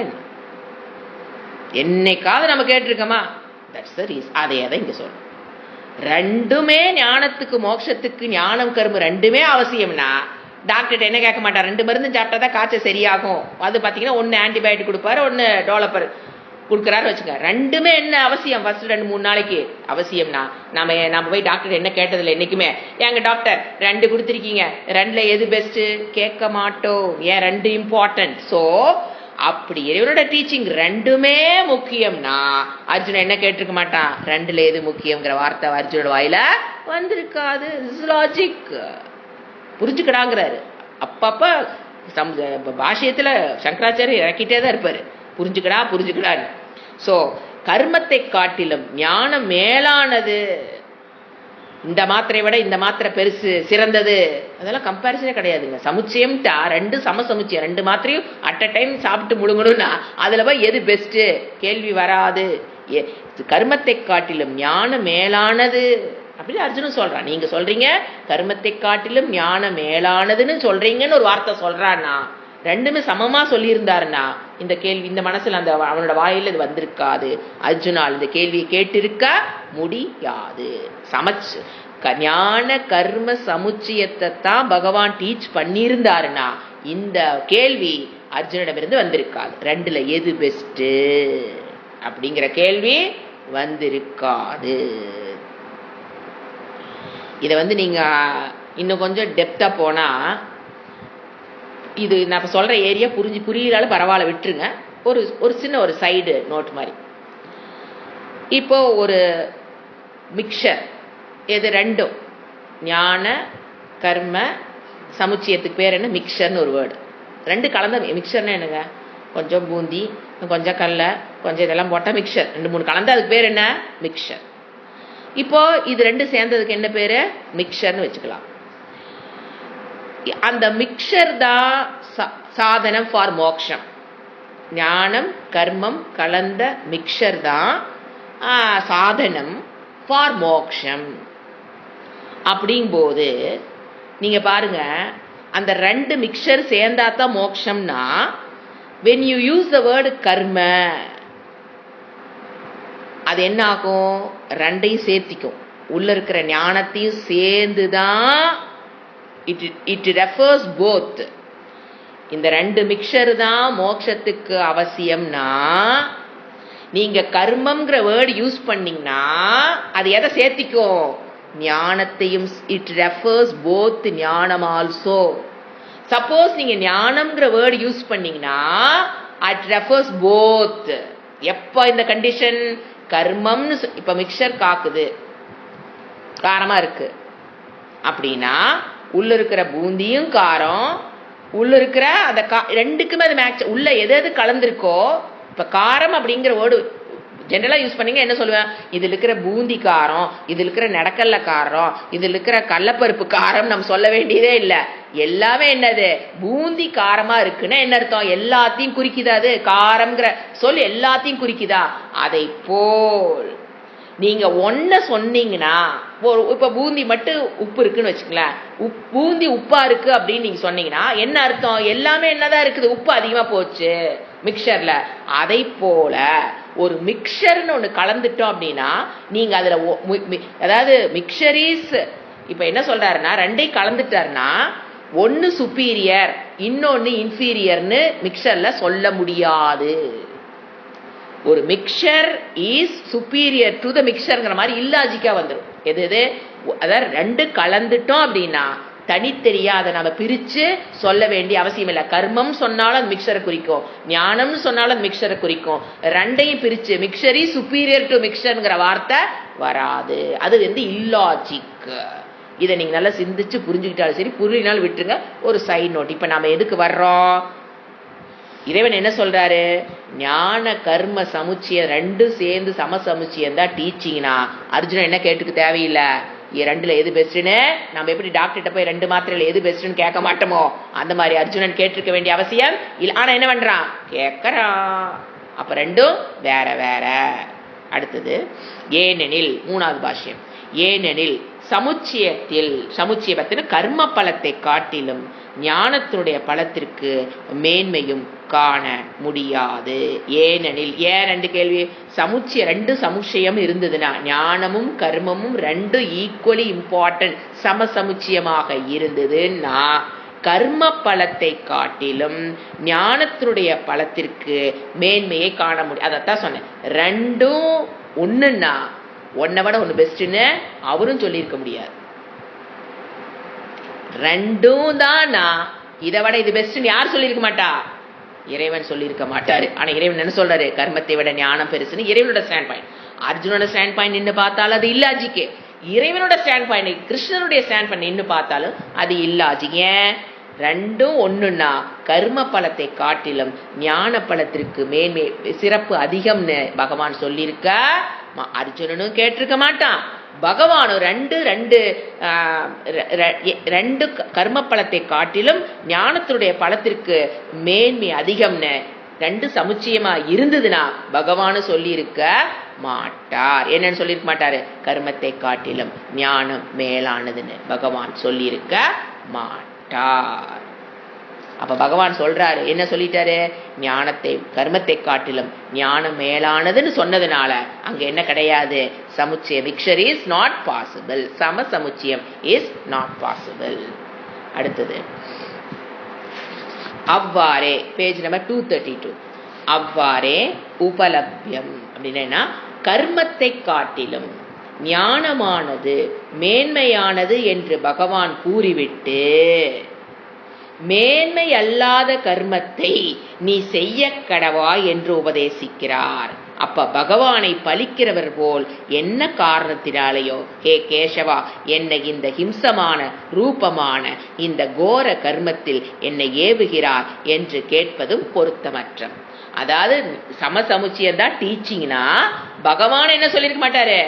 என்னைக்காவது நம்ம கேட்டிருக்கோமா? That's the reason. அதே தான் இங்க சொல்றோம். ரெண்டுமே ஞானத்துக்கு மோட்சத்துக்கு ஞானம் கர்ம ரெண்டுமே அவசியம்னா டாக்டர்கிட்ட என்ன கேட்க மாட்டார், 2 மருந்து சாப்பிட்டா தான் காய்ச்சல் சரியாகும். அது பார்த்தீங்கன்னா 1 ஆன்டிபயோட்டிக் கொடுப்பாரு, 1 டோலப்பர் கொடுக்குறாரு வச்சுக்க. ரெண்டுமே என்ன அவசியம்? ஃபர்ஸ்ட் 2-3 நாளைக்கு அவசியம்னா நம்ம போய் டாக்டர் என்ன கேட்டதில்லை என்னைக்குமே. ஏங்க டாக்டர் 2 கொடுத்துருக்கீங்க, 2ல எது பெஸ்ட் கேட்க மாட்டோம். ஏன்? 2 இம்பார்ட்டன்ட். ஸோ அப்படி இவரோட டீச்சிங் ரெண்டுமே முக்கியம்னா அர்ஜுனன் என்ன கேட்டிருக்க மாட்டான், 2ல எது முக்கியங்கிற வார்த்தை அர்ஜுனோட வாயில வந்திருக்காது. லாஜிக் புரிஞ்சுக்கடாங்கிறாரு. அப்பப்ப பாஷ்யத்துல சங்கராச்சாரியர் இறக்கிட்டே தான் இருப்பாரு, புரிஞ்சுக்கடான்னு. சோ கர்மத்தை காட்டிலும் ஞானம் மேலானது. இந்த மாத்திரை விட இந்த மாத்திரை பெருசு சிறந்தது அதெல்லாம் கம்பேரிசனே கிடையாதுங்க. சமுச்சயம்டா 2 சமசமுச்சயம். 2 மாத்திரையும் அட் அ டைம் சாப்பிட்டு முழுங்கணும்னா அதுல போய் எது பெஸ்ட் கேள்வி வராது. கர்மத்தை காட்டிலும் ஞானம் மேலானது அப்படின்னு அர்ஜுனன் சொல்றான். நீங்க சொல்றீங்க கர்மத்தை காட்டிலும் ஞானம் மேலானதுன்னு சொல்றீங்கன்னு ஒரு வார்த்தை சொல்றான்னா, ரெண்டுமே சமமா சொல்லியிருந்தாருன்னா இந்த கேள்வி இந்த மனசுல அந்த அவனோட வாயில இது வந்திருக்காது. அர்ஜுனால் இந்த கேள்வியை கேட்டிருக்க முடியாது. ஞான கர்ம சமுச்சயத்தை தான் பகவான் டீச் பண்ணியிருந்தாருன்னா இந்த கேள்வி அர்ஜுனிடமிருந்து வந்திருக்காது. 2ல எது பெஸ்ட் அப்படிங்கிற கேள்வி வந்திருக்காது. இதை நீங்க இன்னும் கொஞ்சம் டெப்தா போனா, இது நான் சொல்ற ஏரியா புரியலாலும் பரவாயில்ல விட்டுருங்க. ஒரு சின்ன ஒரு சைடு நோட் மாதிரி. இப்போ ஒரு மிக்சர், எது ரெண்டும் ஞான கர்ம சமுச்சயத்துக்கு பேர் என்ன? மிக்சர்னு ஒரு வேர்டு. 2 கலந்த மிக்சர்னா என்னங்க? கொஞ்சம் பூந்தி, கொஞ்சம் கடலை, கொஞ்சம் இதெல்லாம் போட்டால் மிக்சர். 2-3 கலந்து அதுக்கு பேர் என்ன? மிக்சர். இப்போ இது 2 சேர்ந்ததுக்கு என்ன பேரு? மிக்சர்னு வச்சுக்கலாம். அந்த மிக்சர் தான் சாதனம் ஃபார் மோக்ஷம். ஞானம் கர்மம் கலந்த மிக்சர் தான் சாதனம் ஃபார் மோக்ஷம். அப்படிங்கும்போது நீங்க பாருங்க, அந்த 2 மிக்சர் சேர்ந்தா தான் மோக்ஷம்னா when you use the word கர்ம அது என்ன ஆகும்? 2ஐயும் சேர்த்திக்கும். உள்ள இருக்கிற ஞானத்தையும் சேர்ந்துதான் it refers both. இந்த 2 மிக்சர் தான் மோட்சத்துக்கு அவசியம்னா நீங்க கர்மம்ங்கிற வேர்டு யூஸ் பண்ணீங்கன்னா அது எதை சேர்த்திக்கும்? ஞானத்தையும். it refers both ஞானம் ஆல்சோ. சப்போஸ் நீங்க ஞானம்ங்கிற வேர்டு யூஸ் பண்ணீங்கன்னா it refers both. எப்ப இந்த கண்டிஷன்? கர்மம்னு இப்ப மிக்சர் காக்குது, காரமா இருக்கு அப்படின்னா உள்ள இருக்கிற பூந்தியும் காரம், உள்ள இருக்கிற அந்த 2க்குமே அது மேட்ச். உள்ள எது கலந்துருக்கோ, இப்ப காரம் அப்படிங்கிற வேர்டு ஜென்ரலா யூஸ் பண்ணீங்க என்ன சொல்லுவேன்? இதுல இருக்கிற பூந்தி காரம், இதுல இருக்கிற நடக்கல்ல காரம், இதுல இருக்கிற கடலப்பருப்பு காரம் நம்ம சொல்ல வேண்டியதே இல்லை. எல்லாமே என்னது? பூந்தி காரமா இருக்குன்னா என்ன அர்த்தம்? எல்லாத்தையும் குறிக்குதா? அது காரம்ங்கிற சொல் எல்லாத்தையும் குறிக்குதா? அதை போல் நீங்க ஒன்ன சொன்னீங்கன்னா, இப்ப பூந்தி மட்டும் உப்பு இருக்குன்னு வச்சுக்கலாம், பூந்தி உப்பா இருக்கு அப்படின்னு நீங்க சொன்னீங்கன்னா என்ன அர்த்தம்? எல்லாமே என்னதான் இருக்குது? உப்பு அதிகமா போச்சு மிக்சர்ல. அதை போல ஒரு மிக்சர்னு ஒண்ணு கலந்துட்டோம் அப்படின்னா நீங்க அதுல அதாவது மிக்சரிஸ் இப்ப என்ன சொல்றாருன்னா 2ஐயும் கலந்துட்டாருன்னா ஒன்னு சுப்பீரியர் இன்னொன்னு இன்ஃபீரியர்னு மிக்சர்ல சொல்ல முடியாது. ஒரு mixture is superior to the மிக்சர்ங்கிற மாதிரி இல்லாஜிக்கா வந்துடும். எது அதாவது ரெண்டு கலந்துட்டோம் அப்படின்னா தனித்தெரியா அதை நம்ம பிரிச்சு சொல்ல வேண்டிய அவசியம் இல்லை. கர்மம் சொன்னாலும் அது மிக்சரை குறிக்கும், ஞானம் சொன்னாலும் அது மிக்சரை குறிக்கும். ரெண்டையும் பிரிச்சு மிக்சர் இஸ் சுப்பீரியர் டு மிக்சர்ங்கிற வார்த்தை வராது. அது இல்லாஜிக். இதை நீங்க நல்லா சிந்திச்சு புரிஞ்சுக்கிட்டாலும் சரி, புரியனாலும் விட்டுருங்க. ஒரு சைட் நோட். இப்ப நாம எதுக்கு வர்றோம்? இறைவன் என்ன சொல்றாரு? ஞான கர்ம சமுச்சியம் ரெண்டும் சேர்ந்து சமசமுச்சியம் தான் டீச்சிங்னா அர்ஜுனன் என்ன கேட்டுக்கு தேவையில்லை. ரெண்டுல எது பெஸ்ட்னு நம்ம எப்படி டாக்டர்கிட்ட போய் ரெண்டு மாத்திரையில எது பெஸ்ட்னு கேட்க மாட்டோமோ அந்த மாதிரி அர்ஜுனன் கேட்டிருக்க வேண்டிய அவசியம் இல்லை. ஆனா என்ன பண்றான்? கேட்கறான். அப்ப ரெண்டும் வேற வேற. அடுத்தது ஏனெனில், மூணாவது பாஷ்யம். ஏனெனில் சமுச்சியத்தின் கர்ம பலத்தை காட்டிலும் ஞானத்தினுடைய பலத்திற்கு மேன்மையும் காண முடியாது. ஏனெனில், ஏன் ரெண்டு கேள்வி? ரெண்டு சமுச்சயம் இருந்ததுன்னா ஞானமும் கர்மமும் ரெண்டு ஈக்குவலி இம்பார்ட்டன்ட் சமசமுச்சியமாக இருந்ததுன்னா கர்ம பலத்தை காட்டிலும் ஞானத்தினுடைய பலத்திற்கு மேன்மையை காண முடியும். அதைத்தான் சொன்னேன். ரெண்டும் ஒண்ணுன்னா ஒன்னை விட ஒண்ணு பெஸ்ட்னு அவரும் சொல்லியிருக்க முடியாது. ரெண்டும் தானா இதை விட இது பெஸ்ட்னு யார் சொல்லியிருக்க மாட்டா? இறைவன் சொல்லியிருக்க மாட்டாரு. ஆனா இறைவன் என்ன சொல்றாரு? கர்மத்தை விட ஞானம் பெருசுன்னு இறைவனோட ஸ்டாண்ட் பாயிண்ட். அர்ஜுனோட ஸ்டாண்ட் பாயிண்ட் நின்று பார்த்தாலும் அது இல்லாஜிக்கே. இறைவனோட ஸ்டாண்ட் பாயிண்ட், கிருஷ்ணனுடைய ஸ்டாண்ட் பாயிண்ட் நின்று பார்த்தாலும் அது இல்லாஜிக். ஏன்? ரெண்டும் ஒண்ணுன்னா கர்ம பலத்தை காட்டிலும் ஞான பலத்திற்கு மேன்மை சிறப்பு அதிகம்னு பகவான் சொல்லியிருக்க அர்ஜுனனும் கேட்டிருக்க மாட்டான். பகவானும் ரெண்டு கர்ம பலத்தை காட்டிலும் ஞானத்தினுடைய பலத்திற்கு மேன்மை அதிகம்னு ரெண்டு சமுச்சியமா இருந்ததுன்னா பகவானும் சொல்லி இருக்க மாட்டார். என்னன்னு சொல்லியிருக்க மாட்டாரு? கர்மத்தை காட்டிலும் ஞானம் மேலானதுன்னு பகவான் சொல்லி இருக்க மாட்டார். அப்ப பகவான் சொல்றாரு, என்ன சொல்லிட்டாரு? கர்மத்தை காட்டிலும் ஞானம் மேலானதுன்னு சொன்னதுனால அங்க என்ன கிடையாது? சமுச்சயம். Mixture is not possible. சமசமுச்சியம் இஸ் நாட் பாசிபிள். அடுத்தது அவ்வாறே, பேஜ் நம்பர் 232. அவ்வாறே உபலப்யம் அப்படின்னா கர்மத்தை காட்டிலும் ஞானமானது மேன்மையானது என்று பகவான் கூறிவிட்டு மேன்மை அல்லாத கர்மத்தை நீ செய்ய கடவா என்று உபதேசிக்கிறார். அப்ப பகவானை பலிக்கிறவர் போல் என்ன காரணத்தினாலேயோ ஹே கேசவா, என்னை இந்த ஹிம்சமான ரூபமான இந்த கோர கர்மத்தில் என்னை ஏவுகிறார் என்று கேட்பதும் பொருத்தமற்றம். அதாவது சமசமுச்சியம் தான் டீச்சிங்னா பகவான் என்ன சொல்லியிருக்க மாட்டாரு?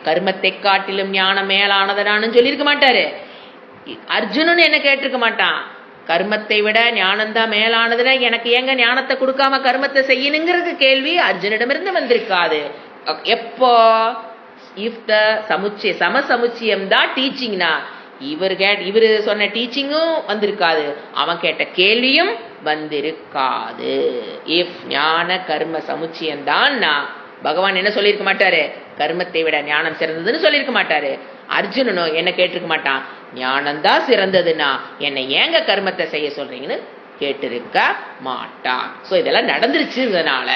கர்மத்தை காட்டிலும் ஞானம் மேலானதான்னு சொல்லியிருக்க மாட்டாரு. அர்ஜுனன் என்ன கேட்டிருக்க மாட்டான்? கர்மத்தை விட ஞானம்தான் மேலானதுன்னா எனக்கு ஏங்க ஞானத்தை கொடுக்காம கர்மத்தை செய்யணுங்கிறது கேள்வி அர்ஜுனிடமிருந்து வந்திருக்காது. எப்போ? இஃப் த சமசமுச்சியம் தான் டீச்சிங்னா இவரு சொன்ன டீச்சிங்கும் வந்திருக்காது, அவன் கேட்ட கேள்வியும் வந்திருக்காது. இஃப் ஞான கர்ம சமுச்சியம் தான் பகவான் என்ன சொல்லியிருக்க மாட்டாரு? கர்மத்தை விட ஞானம் சிறந்ததுன்னு சொல்லியிருக்க மாட்டாரு. அர்ஜுனனும் என்ன கேட்டிருக்க மாட்டான்? ஞானம்தான் சிறந்ததுன்னா என்னை ஏங்க கர்மத்தை செய்ய சொல்றீங்கன்னு கேட்டிருக்க மாட்டான். சோ இதெல்லாம் நடந்துருச்சுனால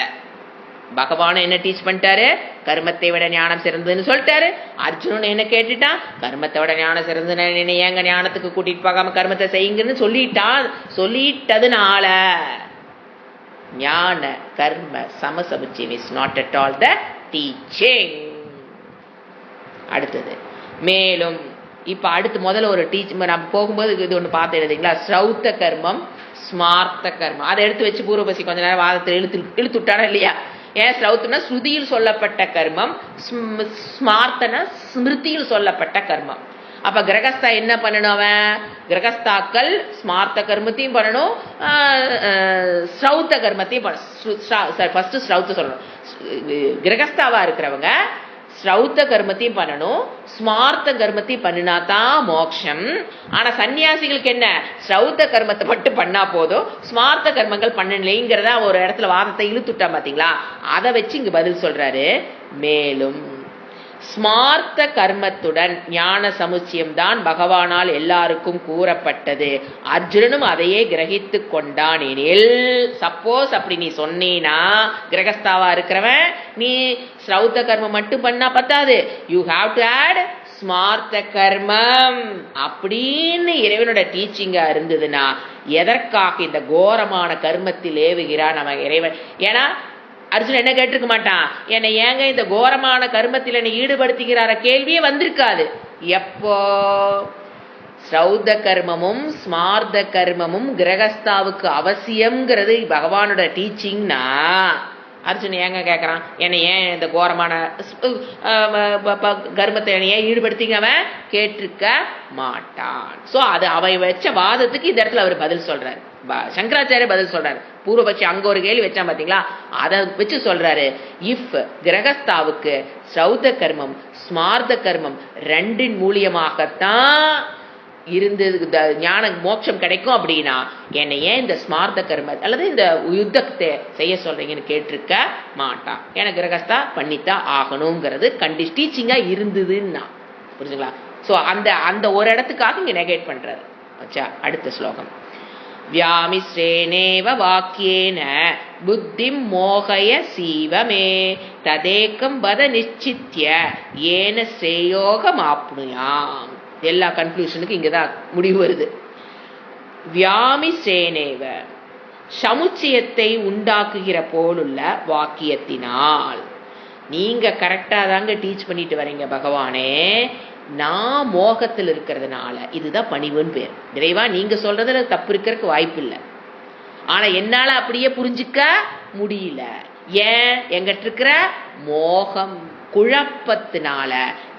பகவான் என்ன டீச் பண்ணிட்டாரு? கர்மத்தை விட ஞானம் சிறந்ததுன்னு சொல்லிட்டாரு. அர்ஜுனன் என்ன கேட்டுட்டான்? கர்மத்தை விட ஞானம் சிறந்ததுன்னா என்னை ஏங்க ஞானத்துக்கு கூட்டிட்டு பார்க்காம கர்மத்தை செய்யுங்கன்னு சொல்லிட்டதுனால ஞான கர்ம சமசமுச்சியம் is not at all the teaching. அடுத்தது மேலும் இப்ப அடுத்து முதல்ல ஒரு நம்ம போகும்போது இது ஒண்ணு பார்த்து எழுதுங்களா? ஸ்ரௌத்த கர்மம், ஸ்மார்த்த கர்மம். அதை எடுத்து வச்சு பூர்வபசி கொஞ்ச நேரம் வாதத்தில் இழுத்து விட்டானா இல்லையா? ஏன் ஸ்ரௌத்துனா ஸ்ருதியில் சொல்லப்பட்ட கர்மம், ஸ்மார்த்தனா ஸ்மிருதியில் சொல்லப்பட்ட கர்மம். அப்ப கிரகஸ்தா என்ன பண்ணணும்? அவன் கிரகஸ்தாக்கள் ஸ்மார்த்த கர்மத்தையும் பண்ணணும், ஸ்ரௌத்த கர்மத்தையும் பண்ணணும். ஃபர்ஸ்ட் ஸ்ரௌத்த சொல்லணும். கிரகஸ்தாவா இருக்கிறவங்க ஸ்ரௌத்த கர்மத்தையும் பண்ணணும், ஸ்மார்த்த கர்மத்தையும் பண்ணினா தான் மோட்சம். ஆனா சன்னியாசிகளுக்கு என்ன? ஸ்ரௌத்த கர்மத்தை மட்டும் பண்ணா போதும், ஸ்மார்த்த கர்மங்கள் பண்ணலைங்கிறத ஒரு இடத்துல வாதத்தை இழுத்துட்டா பாத்தீங்களா? அதை வச்சு இங்க பதில் சொல்றாரு. மேலும் ஸ்மார்த்த கர்மத்துடன் ஞான சமுச்சியம் தான் பகவானால் எல்லாருக்கும் கூறப்பட்டது. அர்ஜுனனும் அதையே கிரகித்து கொண்டான். எனில் சப்போஸ் அப்படி நீ சொன்னீனா, கிரகஸ்தாவா இருக்கிறவன் நீ ஸ்ரௌத்த கர்மம் மட்டும் பண்ணா பத்தாது, யூ ஹாவ் டு ஆட் ஸ்மார்த்த கர்மம் அப்படின்னு இறைவனோட டீச்சிங்கா இருந்ததுன்னா, எதற்காக இந்த கோரமான கர்மத்தில் ஏவுகிறான் நம்ம இறைவன்? ஏன்னா அர்ஜுன் என்ன கேட்டிருக்க மாட்டான், என்னை ஏங்க இந்த கோரமான கர்மத்தில் என்னை ஈடுபடுத்துகிறார கேள்வியே வந்திருக்காது. எப்போ ஸ்ரௌத கர்மமும் ஸ்மார்த்த கர்மமும் கிரகஸ்தாவுக்கு அவசியம்ங்கிறது பகவானோட டீச்சிங்னா, அர்ஜுன் ஏங்க கேட்கறான், என்னை ஏன் இந்த கோரமான கர்மத்தை என்னை ஏன் ஈடுபடுத்திங்க அவன் கேட்டிருக்க மாட்டான். சோ அது அவை வச்ச வாதத்துக்கு இந்த இடத்துல அவர் பதில் சொல்றாரு. சங்கராச்சாரிய பதில் சொல்றாரு. பூர்வபட்சி அங்க ஒரு கேள்வி வச்சான் பாத்தீங்களா, அதை வச்சு சொல்றாரு, இஃப் கிரகஸ்தாவுக்கு ஸ்ரௌத கர்மம் ஸ்மார்த்த கர்மம் ரெண்டின் மூலியமாகத்தான் இருந்து ஞான மோட்சம் கிடைக்கும் அப்படின்னா, என்னை ஏன் இந்த ஸ்மார்த்த கர்ம அல்லது இந்த யுத்தத்தை செய்ய சொல்றீங்கன்னு கேட்டிருக்க மாட்டான். எனக்கு கிரகஸ்தா பண்ணித்தான் ஆகணுங்கிறது டீச்சிங்கா இருந்ததுன்னா புரிஞ்சுங்களா? சோ அந்த அந்த ஒரு இடத்துக்காக இங்க நெகேட் பண்றாரு. அடுத்த ஸ்லோகம். வியாமிஸ்ரேனேவ வாக்கியேன புத்திம் மோகய சீவமே ததேக்கம் வத நிச்சித்ய ஏன ஸ்ரேயோகம் ஆப்னுயாம். எல்லா கன்க்ளூஷனுக்கு இங்கதான் முடிவு வருது. வியாமிஸ்ரேனேவ சமுச்சயத்தை உண்டாக்குகிற போலுள்ள வாக்கியத்தினால், நீங்க கரெக்டா தாங்க டீச் பண்ணிட்டு வரீங்க பகவானே, நான் மோகத்தில் இருக்கிறதுனால, இதுதான் பணிவுன்னு பேர். இறைவா நீங்க சொல்றதுல தப்பு இருக்கிறதுக்கு வாய்ப்பு இல்லை, ஆனா என்னால அப்படியே புரிஞ்சுக்க முடியல. ஏன்? எங்கிட்ட இருக்கிற மோகம் குழப்பத்தினால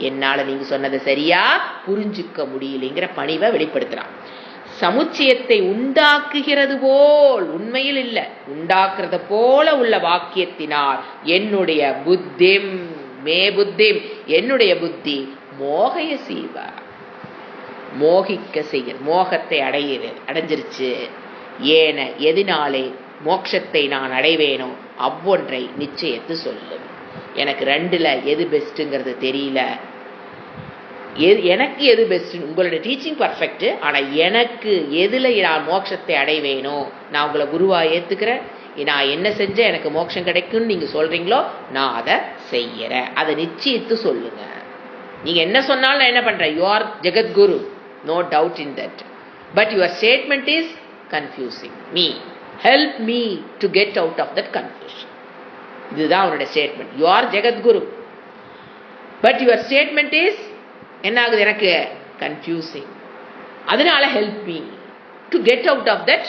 என்னால நீங்க சொன்னதை சரியா புரிஞ்சுக்க முடியலைங்கிற பணிவை வெளிப்படுத்துறான். சமுச்சயத்தை உண்டாக்குகிறது போல், உண்மையில் இல்ல, உண்டாக்குறத போல உள்ள வாக்கியத்தினால் என்னுடைய புத்திம் மே புத்திம் என்னுடைய புத்தி மோகைய சீவ மோகிக்க செய்ய மோகத்தை அடைஞ்சிருச்சு. ஏன எதினாலே மோட்சத்தை நான் அடைவேனோ அவ்வொன்றை நிச்சயத்து சொல்லு. எனக்கு ரெண்டுல எது பெஸ்ட்ங்கிறது தெரியல, எனக்கு எது பெஸ்ட்? உங்களோட டீச்சிங் பர்ஃபெக்ட், ஆனா எனக்கு எதுல நான் மோட்சத்தை அடைவேனோ, நான் உங்களை குருவா ஏத்துக்கிறேன், நான் என்ன செஞ்ச எனக்கு மோட்சம் கிடைக்கும்னு நீங்க சொல்றீங்களோ நான் அதை செய்யறேன், அதை நிச்சயித்து சொல்லுங்க. நீங்க என்ன சொன்னாலும் நான் என்ன பண்றேன், you are Jagadguru, no doubt in that, but your statement is confusing me, help me to get out of that confusion. இதுதான் அவருடைய statement. You are Jagadguru, but your statement is என்ன ஆகுது, எனக்கு கன்ஃபியூசிங், அதனால help me to get out of that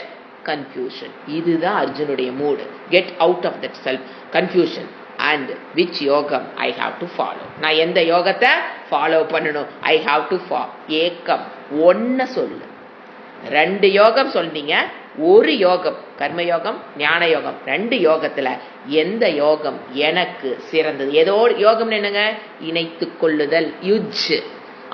confusion. இதுதான் அர்ஜுனுடைய mood, get out of that self confusion. And which யோகம் ஐ ஹாவ் டு ஃபாலோ, நான் எந்த யோகத்தை ஃபாலோ பண்ணணும், ஐ ஹாவ் டு ஏக்கம் ஒன்ன சொல்லு. ரெண்டு யோகம் சொன்னீங்க, ஒரு யோகம் கர்மயோகம் ஞான யோகம், ரெண்டு யோகத்துல எந்த யோகம் எனக்கு சிறந்தது? ஏதோ யோகம் என்னங்க, இணைத்து கொள்ளுதல், யுஜ்.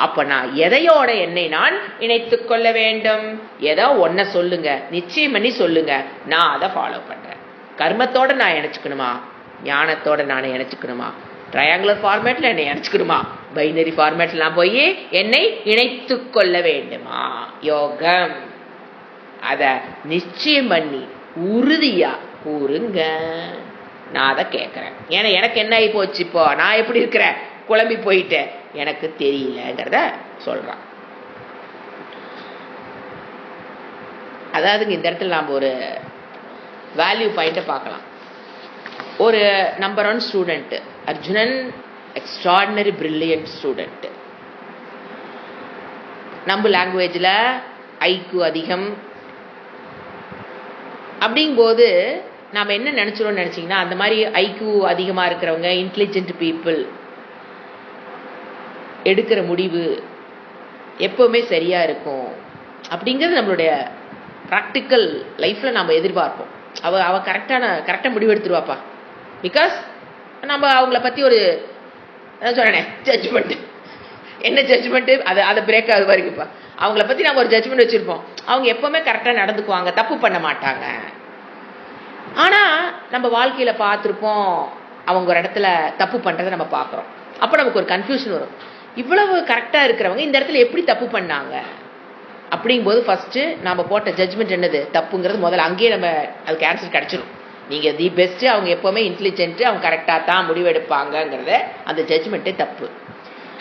அப்ப நான் எதையோட என்னை நான் இணைத்துக் கொள்ள வேண்டும்? ஏதோ ஒன்ன சொல்லுங்க, நிச்சயம் பண்ணி சொல்லுங்க, நான் அதை ஃபாலோ பண்றேன். கர்மத்தோட நான் இணைச்சுக்கணுமா, ஞானத்தோட நான் இணைச்சுக்கணுமா, ட்ரையாங்குலர் ஃபார்மேட்ல என்னை இணைச்சுக்கணுமா, பைனரி ஃபார்மேட்ல நான் போய் என்னை இணைத்து கொள்ள வேண்டுமா? யோகம் அத நிச்சயம் பண்ணி உறுதியா கூறுங்க. நான் அதை கேட்கிறேன். ஏன்னா எனக்கு என்ன ஆகி போச்சு, இப்போ நான் எப்படி இருக்கிறேன், குழம்பி போயிட்டேன், எனக்கு தெரியலங்கிறத சொல்றான். அதாவது இந்த இடத்துல நாம் ஒரு வேல்யூ பாயிண்ட பார்க்கலாம். ஒரு number 1 student Arjunan, extraordinary brilliant student. நம்ம லாங்குவேஜ்ல ஐக்கு அதிகம் அப்படிங்கும்போது நாம என்ன நினைச்சிரோம்னு நினைச்சீங்கன்னா, அந்த மாதிரி ஐக்கு அதிகமா இருக்கிறவங்க, இன்டெலிஜென்ட் பீப்புள் எடுக்கிற முடிவு எப்பவுமே சரியா இருக்கும் அப்படிங்கிறது நம்மளுடைய ப்ராக்டிக்கல் லைஃப்ல நம்ம எதிர்பார்ப்போம். அவ கரெக்டா முடிவு எடுத்துருவாப்பா, பிகாஸ் நம்ம அவங்கள பத்தி ஒரு சொல்றேன் ஜட்ஜ்மெண்ட். என்ன ஜட்ஜ்மெண்ட்? அதை பிரேக் ஆகுது பாருங்கப்பா. அவங்கள பத்தி நம்ம ஒரு ஜட்ஜ்மெண்ட் வச்சிருப்போம், அவங்க எப்பவுமே கரெக்டா நடந்துக்குவாங்க, தப்பு பண்ண மாட்டாங்க. ஆனா நம்ம வாழ்க்கையில பார்த்திருப்போம், அவங்க ஒரு இடத்துல தப்பு பண்றதை நம்ம பார்க்கிறோம். அப்போ நமக்கு ஒரு கன்ஃபியூஷன் வரும். இவ்வளவு கரெக்டாக இருக்கிறவங்க இந்த இடத்துல எப்படி தப்பு பண்ணாங்க அப்படிங்கும்போது ஃபர்ஸ்ட் நம்ம போட்ட ஜட்ஜ்மெண்ட் என்னது தப்புங்கிறது முதல்ல அங்கேயே நம்ம அதுக்கு ஆன்சர் கிடைச்சிடும். நீங்கள் தி பெஸ்ட்டு, அவங்க எப்போவுமே இன்டெலிஜென்ட்டு, அவங்க கரெக்டாக தான் முடிவெடுப்பாங்கங்கிறத அந்த ஜட்ஜ்மெண்ட்டே தப்பு.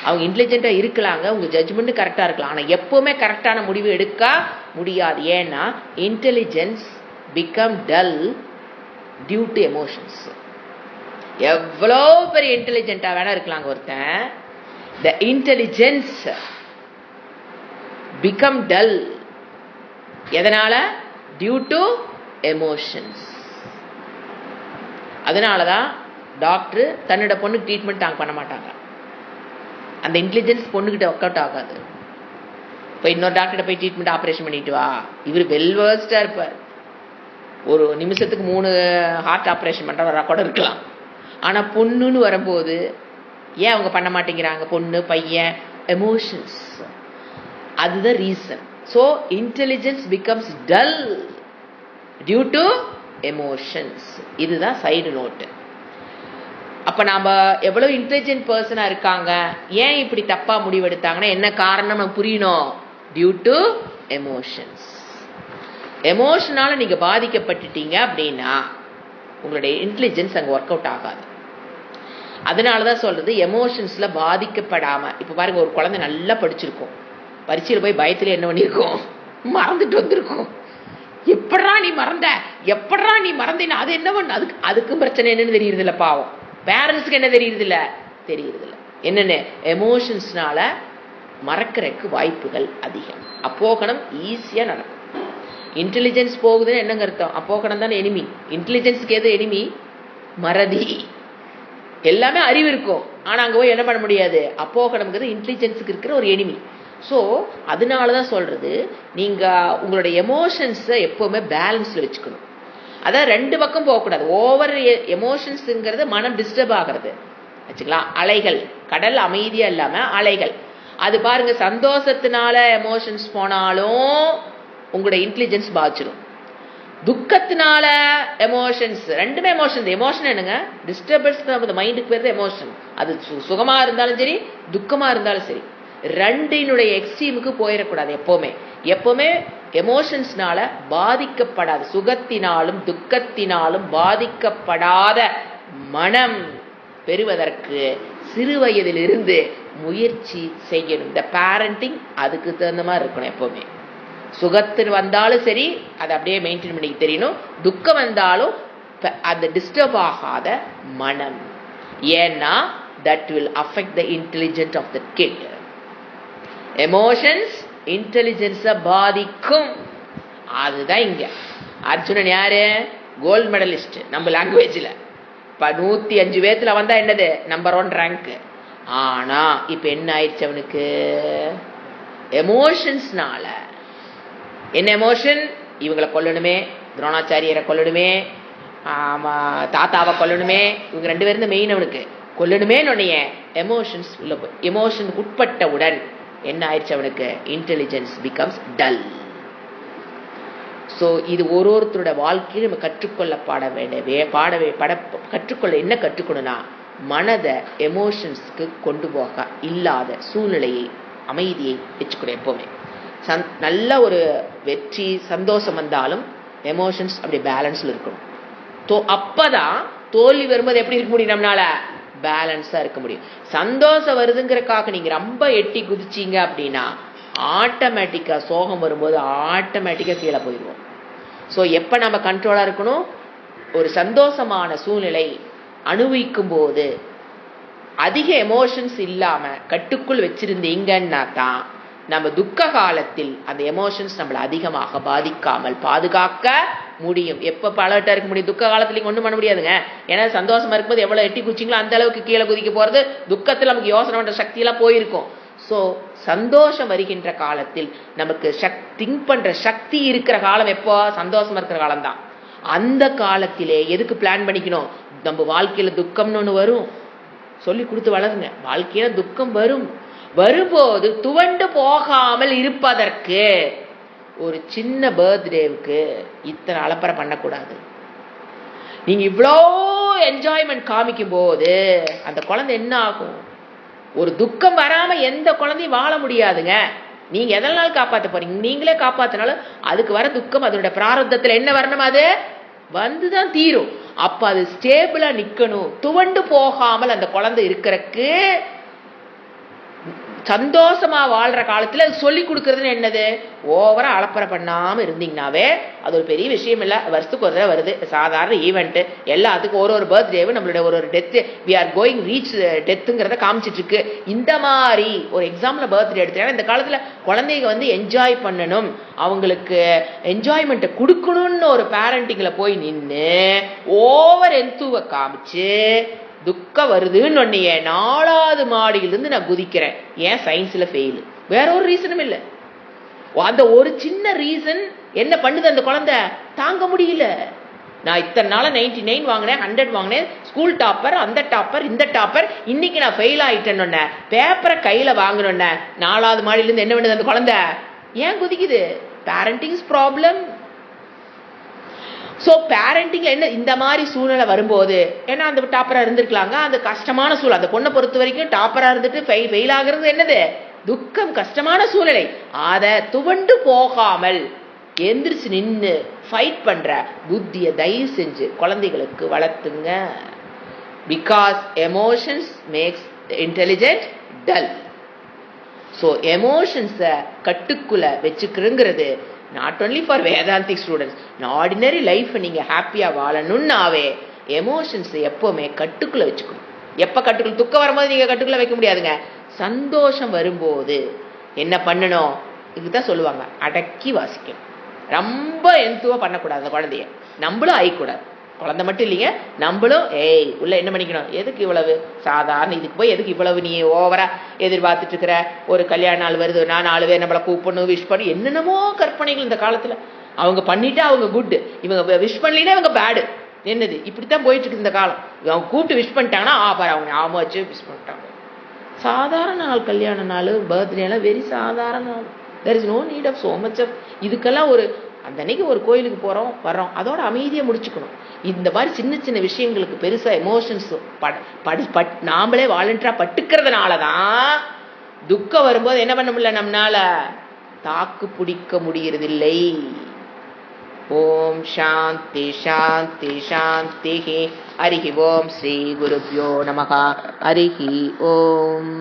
அவங்க இன்டெலிஜென்ட்டாக இருக்கலாங்க, உங்கள் ஜட்ஜ்மெண்ட்டு கரெக்டாக இருக்கலாம், ஆனால் எப்போவுமே கரெக்டான முடிவு எடுக்க முடியாது. ஏன்னா intelligence become dull due to emotions. எவ்வளோ பெரிய இன்டெலிஜென்ட்டாக வேணா இருக்கலாங்க ஒருத்தன், த இன்டெலிஜென்ஸ் பிகம் டல். எதனால? Due to emotions. அதனாலதான் டாக்டர் தன்னோட பொண்ணுக்கு ட்ரீட்மெண்ட் தாங்க பண்ண மாட்டாங்க. அந்த இன்டெலிஜென்ஸ் பொண்ணுகிட்ட ஒர்க் அவுட் ஆகாது. இப்போ இன்னொரு டாக்டர்கிட்ட போய் ட்ரீட்மெண்ட் ஆப்ரேஷன் பண்ணிட்டு வா, இவர் வெல்வர்ஸ்டா இருப்பார், ஒரு நிமிஷத்துக்கு 3 ஹார்ட் ஆப்ரேஷன் பண்ற கூட இருக்கலாம். ஆனா பொண்ணுன்னு வரும்போது ஏன் அவங்க பண்ண மாட்டேங்கிறாங்க? பொண்ணு பையன் எமோஷன்ஸ், அதுதான் reason. So intelligence becomes dull due to emotions. இதுதான் சைடு நோட்டு. அப்ப நாம எவ்வளவு இன்டெலிஜென்ட் பர்சனா இருக்காங்க, ஏன் இப்படி தப்பா முடிவெடுத்தாங்கன்னா என்ன காரணம் நமக்கு புரியணும். Due to emotions. எமோஷனால நீங்க பாதிக்கப்பட்டுட்டீங்க அப்படின்னா உங்களுடைய இன்டெலிஜென்ஸ் அங்க ஒர்க் அவுட் ஆகாது. அதனாலதான் சொல்றது எமோஷன்ஸ்ல பாதிக்கப்படாம. இப்ப பாருங்க, ஒரு குழந்தை நல்லா படிச்சிருக்கும், பரீட்சையில் போய் பயத்துல என்ன பண்ணிருக்கோம், மறந்துட்டு வந்திருக்கோம். எப்படா நீ மறந்த, எப்படா நீ மறந்தீன்னா அது என்ன பண்ண, அதுக்கும் பிரச்சனை என்னன்னு தெரியுது இல்ல. பாவம் பேரண்ட்ஸ்க்கு என்ன தெரியுது இல்ல, தெரியுது இல்ல என்னன்னு. எமோஷன்ஸ்னால மறக்கிறதுக்கு வாய்ப்புகள் அதிகம். அப்போகணம் ஈஸியா நடக்கும். இன்டெலிஜென்ஸ் போகுதுன்னு என்னங்க அர்த்தம்? அப்போகணம் தானே எனிமி. இன்டெலிஜென்ஸ்க்கு எது எனிமி? மறதி. எல்லாமே அறிவு இருக்கும், ஆனா அங்க போய் என்ன பண்ண முடியாது. அப்போகணம்ங்கிறது இன்டெலிஜென்ஸுக்கு இருக்கிற ஒரு எனிமி. ஸோ அதனாலதான் சொல்றது, நீங்க உங்களுடைய எமோஷன்ஸை எப்பவுமே பேலன்ஸ்ல வச்சுக்கணும். அதான் 2 பக்கம் போகக்கூடாது. ஓவர் எமோஷன்ஸ்ங்கிறது மனம் டிஸ்டர்ப் ஆகிறது வச்சுக்கலாம். அலைகள், கடல் அமைதியா இல்லாம அலைகள். அது பாருங்க, சந்தோஷத்தினால எமோஷன்ஸ் போனாலும் உங்களுடைய இன்டெலிஜென்ஸ் பாதிச்சிடும். துக்கத்தினால எமோஷன்ஸ், ரெண்டுமே எமோஷன். எமோஷன் என்னங்க? டிஸ்டர்பன்ஸ் மைண்டுக்கு பேர் எமோஷன். அது சுகமா இருந்தாலும் சரி, துக்கமா இருந்தாலும் சரி, ரெண்டினுடைய எக்ஸ்ட்ரீமுக்கு போயிடக்கூடாது. எப்பவுமே எமோஷன்ஸ்னால பாதிக்கப்படாது, சுகத்தினாலும் துக்கத்தினாலும் பாதிக்கப்படாத மனம் பெறுவதற்கு சிறு வயதிலிருந்து முயற்சி செய்யணும். இந்த பேரண்டிங் அதுக்கு தகுந்த மாதிரி இருக்கணும். எப்பவுமே சுகத்தில் வந்தாலும் சரி, அதை அப்படியே மெயின்டைன் பண்ணி தெரியணும். துக்கம் வந்தாலும் அந்த டிஸ்டர்ப் ஆகாத மனம். ஏன்னா that will affect the intelligence of the kid. Emotions intelligence பாதிக்கும். அதுதான் இங்க அர்ஜுனன் யாரு? கோல்டு மெடலிஸ்ட் நம்ம லாங்குவேஜ்ல. இப்ப 105 பேத்துல வந்தா என்னது? Number 1 rank. ஆனா இப்ப என்ன ஆயிடுச்சு அவனுக்கு? எமோஷன்ஸ்னால. என்ன எமோஷன்? இவங்களை கொல்லணுமே, துரோணாச்சாரியரை கொல்லணுமே, தாத்தாவை கொல்லணுமே, இவங்க 2 பேரும் மெயின் அவனுக்கு கொல்லணுமே. எமோஷன்ஸ் எமோஷனுக்கு உட்பட்டவுடன் என்ன ஆயிடுச்சு அவனுக்கு? Intelligence becomes dull. ஸோ இது ஒருத்தரோட வாழ்க்கையில் நம்ம கற்றுக்கொள்ள கற்றுக்கொள்ள என்ன கற்றுக்கணும்னா, மனதை எமோஷன்ஸ்க்கு கொண்டு போக இல்லாத சூழ்நிலையை, அமைதியை வச்சுக்கணும். எப்பவுமே நல்ல ஒரு வெற்றி சந்தோஷம் வந்தாலும் எமோஷன்ஸ் அப்படி பேலன்ஸ்ல இருக்கணும். அப்பதான் தோல்வி வரும்போது எப்படி இருக்க முடியும்? நம்மளால பேலன்ஸா இருக்க முடியும். சந்தோஷம் வருதுங்கிறக்காக நீங்க ரொம்ப எட்டி குதிச்சீங்க அப்படின்னா ஆட்டோமேட்டிக்கா சோகம் வரும்போது ஆட்டோமேட்டிக்கா கீழே போயிடுவோம். ஸோ எப்ப நம்ம கண்ட்ரோலா இருக்கணும்? ஒரு சந்தோஷமான சூழ்நிலை அனுபவிக்கும் போது அதிக எமோஷன்ஸ் இல்லாம கட்டுக்குள் வச்சிருந்தீங்கன்னா தான் நம்ம துக்க காலத்தில் அந்த எமோஷன்ஸ் நம்மளை அதிகமாக பாதிக்காமல் பாதுகாக்க முடியும். எப்ப பலட்ட இருக்க முடியும்? துக்க காலத்துல ஒண்ணும் பண்ண முடியாதுங்க. ஏன்னா சந்தோஷமா இருக்கும்போது எவ்வளவு எட்டி குச்சிங்களோ அந்த அளவுக்கு கீழே குதிக்க போறது. துக்கத்தில் நமக்கு யோசனை பண்ற சக்தி எல்லாம் போயிருக்கும். சோ சந்தோஷம் வருகின்ற காலத்தில் நமக்கு திங்க் பண்ற சக்தி இருக்கிற காலம் எப்போ? சந்தோஷமா இருக்கிற காலம் தான். அந்த காலத்திலே எதுக்கு பிளான் பண்ணிக்கணும்? நம்ம வாழ்க்கையில துக்கம்னு ஒண்ணு வரும், சொல்லி கொடுத்து வளருங்க. வாழ்க்கையில துக்கம் வரும், வரும்போது துவண்டு போகாமல் இருப்பதற்கு ஒரு சின்ன பர்த்டேவுக்கு இத்தனை அலப்பறை பண்ணக்கூடாது. நீங்க இவ்வளோ என்ஜாய்மெண்ட் காமிக்கும் போது அந்த குழந்தை என்ன ஆகும்? ஒரு துக்கம் வராம எந்த குழந்தையும் வாழ முடியாதுங்க. நீங்க எதனால காப்பாற்ற போறீங்க? நீங்களே காப்பாத்தினாலும் அதுக்கு வர துக்கம் அதோட பிராரப்தத்துல என்ன வரணும், அது வந்துதான் தீரும். அப்ப அது ஸ்டேபிளா நிக்கணும், துவண்டு போகாமல் அந்த குழந்தை இருக்கிறக்கு சந்தோஷமா வாழ்ற காலத்துல சொல்லி கொடுக்கறதுன்னு என்னது, ஓவரா அலப்பறை பண்ணாம இருந்தீங்கன்னாவே அது ஒரு பெரிய விஷயம் இல்ல. வருஷத்துக்கு ஒரு தடவை வருது, சாதாரண ஈவெண்ட். எல்லாத்துக்கும் ஒரு பர்த்டேவும் நம்மளுடைய ஒரு death, we are going reach டெத்துங்கிறத காமிச்சிட்டு இருக்கு. இந்த மாதிரி ஒரு எக்ஸாம்பிள் பர்த்டே எடுத்துட்டா இந்த காலத்துல குழந்தைங்க என்ஜாய் பண்ணணும், அவங்களுக்கு என்ஜாய்மெண்ட்டை கொடுக்கணும்னு ஒரு பேரண்டிங்ல போய் நின்று ஓவர் என்தூவை காமிச்சு துக்கம் வருதுன்னு ஒன்னையே 4வது மாடியிலிருந்து நான் குதிக்கிறேன். ஏன் சயின்ஸ்ல ஃபெயில், வேற ஒரு ரீசனும் இல்லை. அந்த ஒரு சின்ன ரீசன் என்ன பண்ணுது, அந்த குழந்தை தாங்க முடியல. நான் இத்தனை நாள 99 வாங்கினேன், 100 வாங்கினேன், ஸ்கூல் டாப்பர், அந்த டாப்பர், இந்த டாப்பர், இன்னைக்கு நான் ஃபெயில் ஆயிட்டேன்னு பேப்பரை கையில வாங்கணும்ன 4வது மாடியிலிருந்து என்ன பண்ணுது அந்த குழந்தை, ஏன் குதிக்குது? பேரண்டிங்ஸ் ப்ராப்ளம். ஸோ பேரண்டிங்ல என்ன இந்த மாதிரி சூழ்நிலை வரும்போது, ஏன்னா அந்த டாப்பரா இருந்திருக்கலாங்க, அந்த கஷ்டமான சூழல். அந்த பொண்ணை பொறுத்த வரைக்கும் டாப்பரா இருந்துட்டு ஃபெயில் ஆகுறது என்னது, துக்கம், கஷ்டமான சூழ்நிலை. அதை துவண்டு போகாமல் எந்திரிச்சு நின்று ஃபைட் பண்ற புத்தியை தயவு செஞ்சு குழந்தைகளுக்கு வளர்த்துங்க. Because emotions makes intelligent dull. So எமோஷன்ஸை கட்டுக்குள்ள வச்சுக்கிறங்கிறது not only for Vedantic students, ordinary life நீங்க ஹாப்பியா வாழணும்னாவே எமோஷன்ஸ் எப்பவுமே கட்டுக்குள்ள வச்சுக்கணும். எப்ப கட்டுக்குள்ள, துக்கம் வரும்போது நீங்க கட்டுக்குள்ள வைக்க முடியாதுங்க. சந்தோஷம் வரும்போது என்ன பண்ணணும், இதுதான் சொல்லுவாங்க, அடக்கி வாசிக்கணும். ரொம்ப எந்துவா பண்ணக்கூடாது அந்த குழந்தைய, நம்மளும் ஆயிக்கூடாது. குழந்தை மட்டும் இல்லைங்க, நம்மளும் உள்ள என்ன பண்ணிக்கணும், எதுக்கு இவ்வளவு சாதாரண இதுக்கு போய் எதுக்கு இவ்வளவு நீ ஓவரா எதிர்பார்த்துட்டு இருக்கிற, ஒரு கல்யாண நாள் வருது, நான் 4 பேர் நம்மளை கூப்பிடணும், விஷ் பண்ணி, என்னென்னமோ கற்பனைகள் இந்த காலத்துல. அவங்க பண்ணிட்டா அவங்க குட், இவங்க விஷ் பண்ணலினா இவங்க பேடு. என்னது இப்படித்தான் போயிட்டு இருக்கு இந்த காலம். அவங்க கூப்பிட்டு விஷ் பண்ணிட்டாங்கன்னா பாரு அவங்க ஞாபகம் வச்சு விஷ் பண்ணிட்டாங்க. சாதாரண நாள், கல்யாண நாள், பர்த்டே எல்லாம் வெரி சாதாரண நாள். there is no need of so much of இதுக்கெல்லாம் ஒரு அந்த அன்னைக்கு ஒரு கோயிலுக்கு போறோம் வர்றோம், அதோட அமைதியை முடிச்சுக்கணும். இந்த மாதிரி சின்ன சின்ன விஷயங்களுக்கு பெருசா எமோஷன்ஸ் நாமளே வாலண்டியரா பட்டுக்கிறதுனாலதான் துக்கம் வரும்போது என்ன பண்ண முடியல, நம்மளால தாக்கு பிடிக்க முடியறதில்லை. ஓம் சாந்தி சாந்தி சாந்தி. ஹரிஹி ஓம் ஸ்ரீ குருப்யோ நமஹ. ஹரிஹி ஓம்.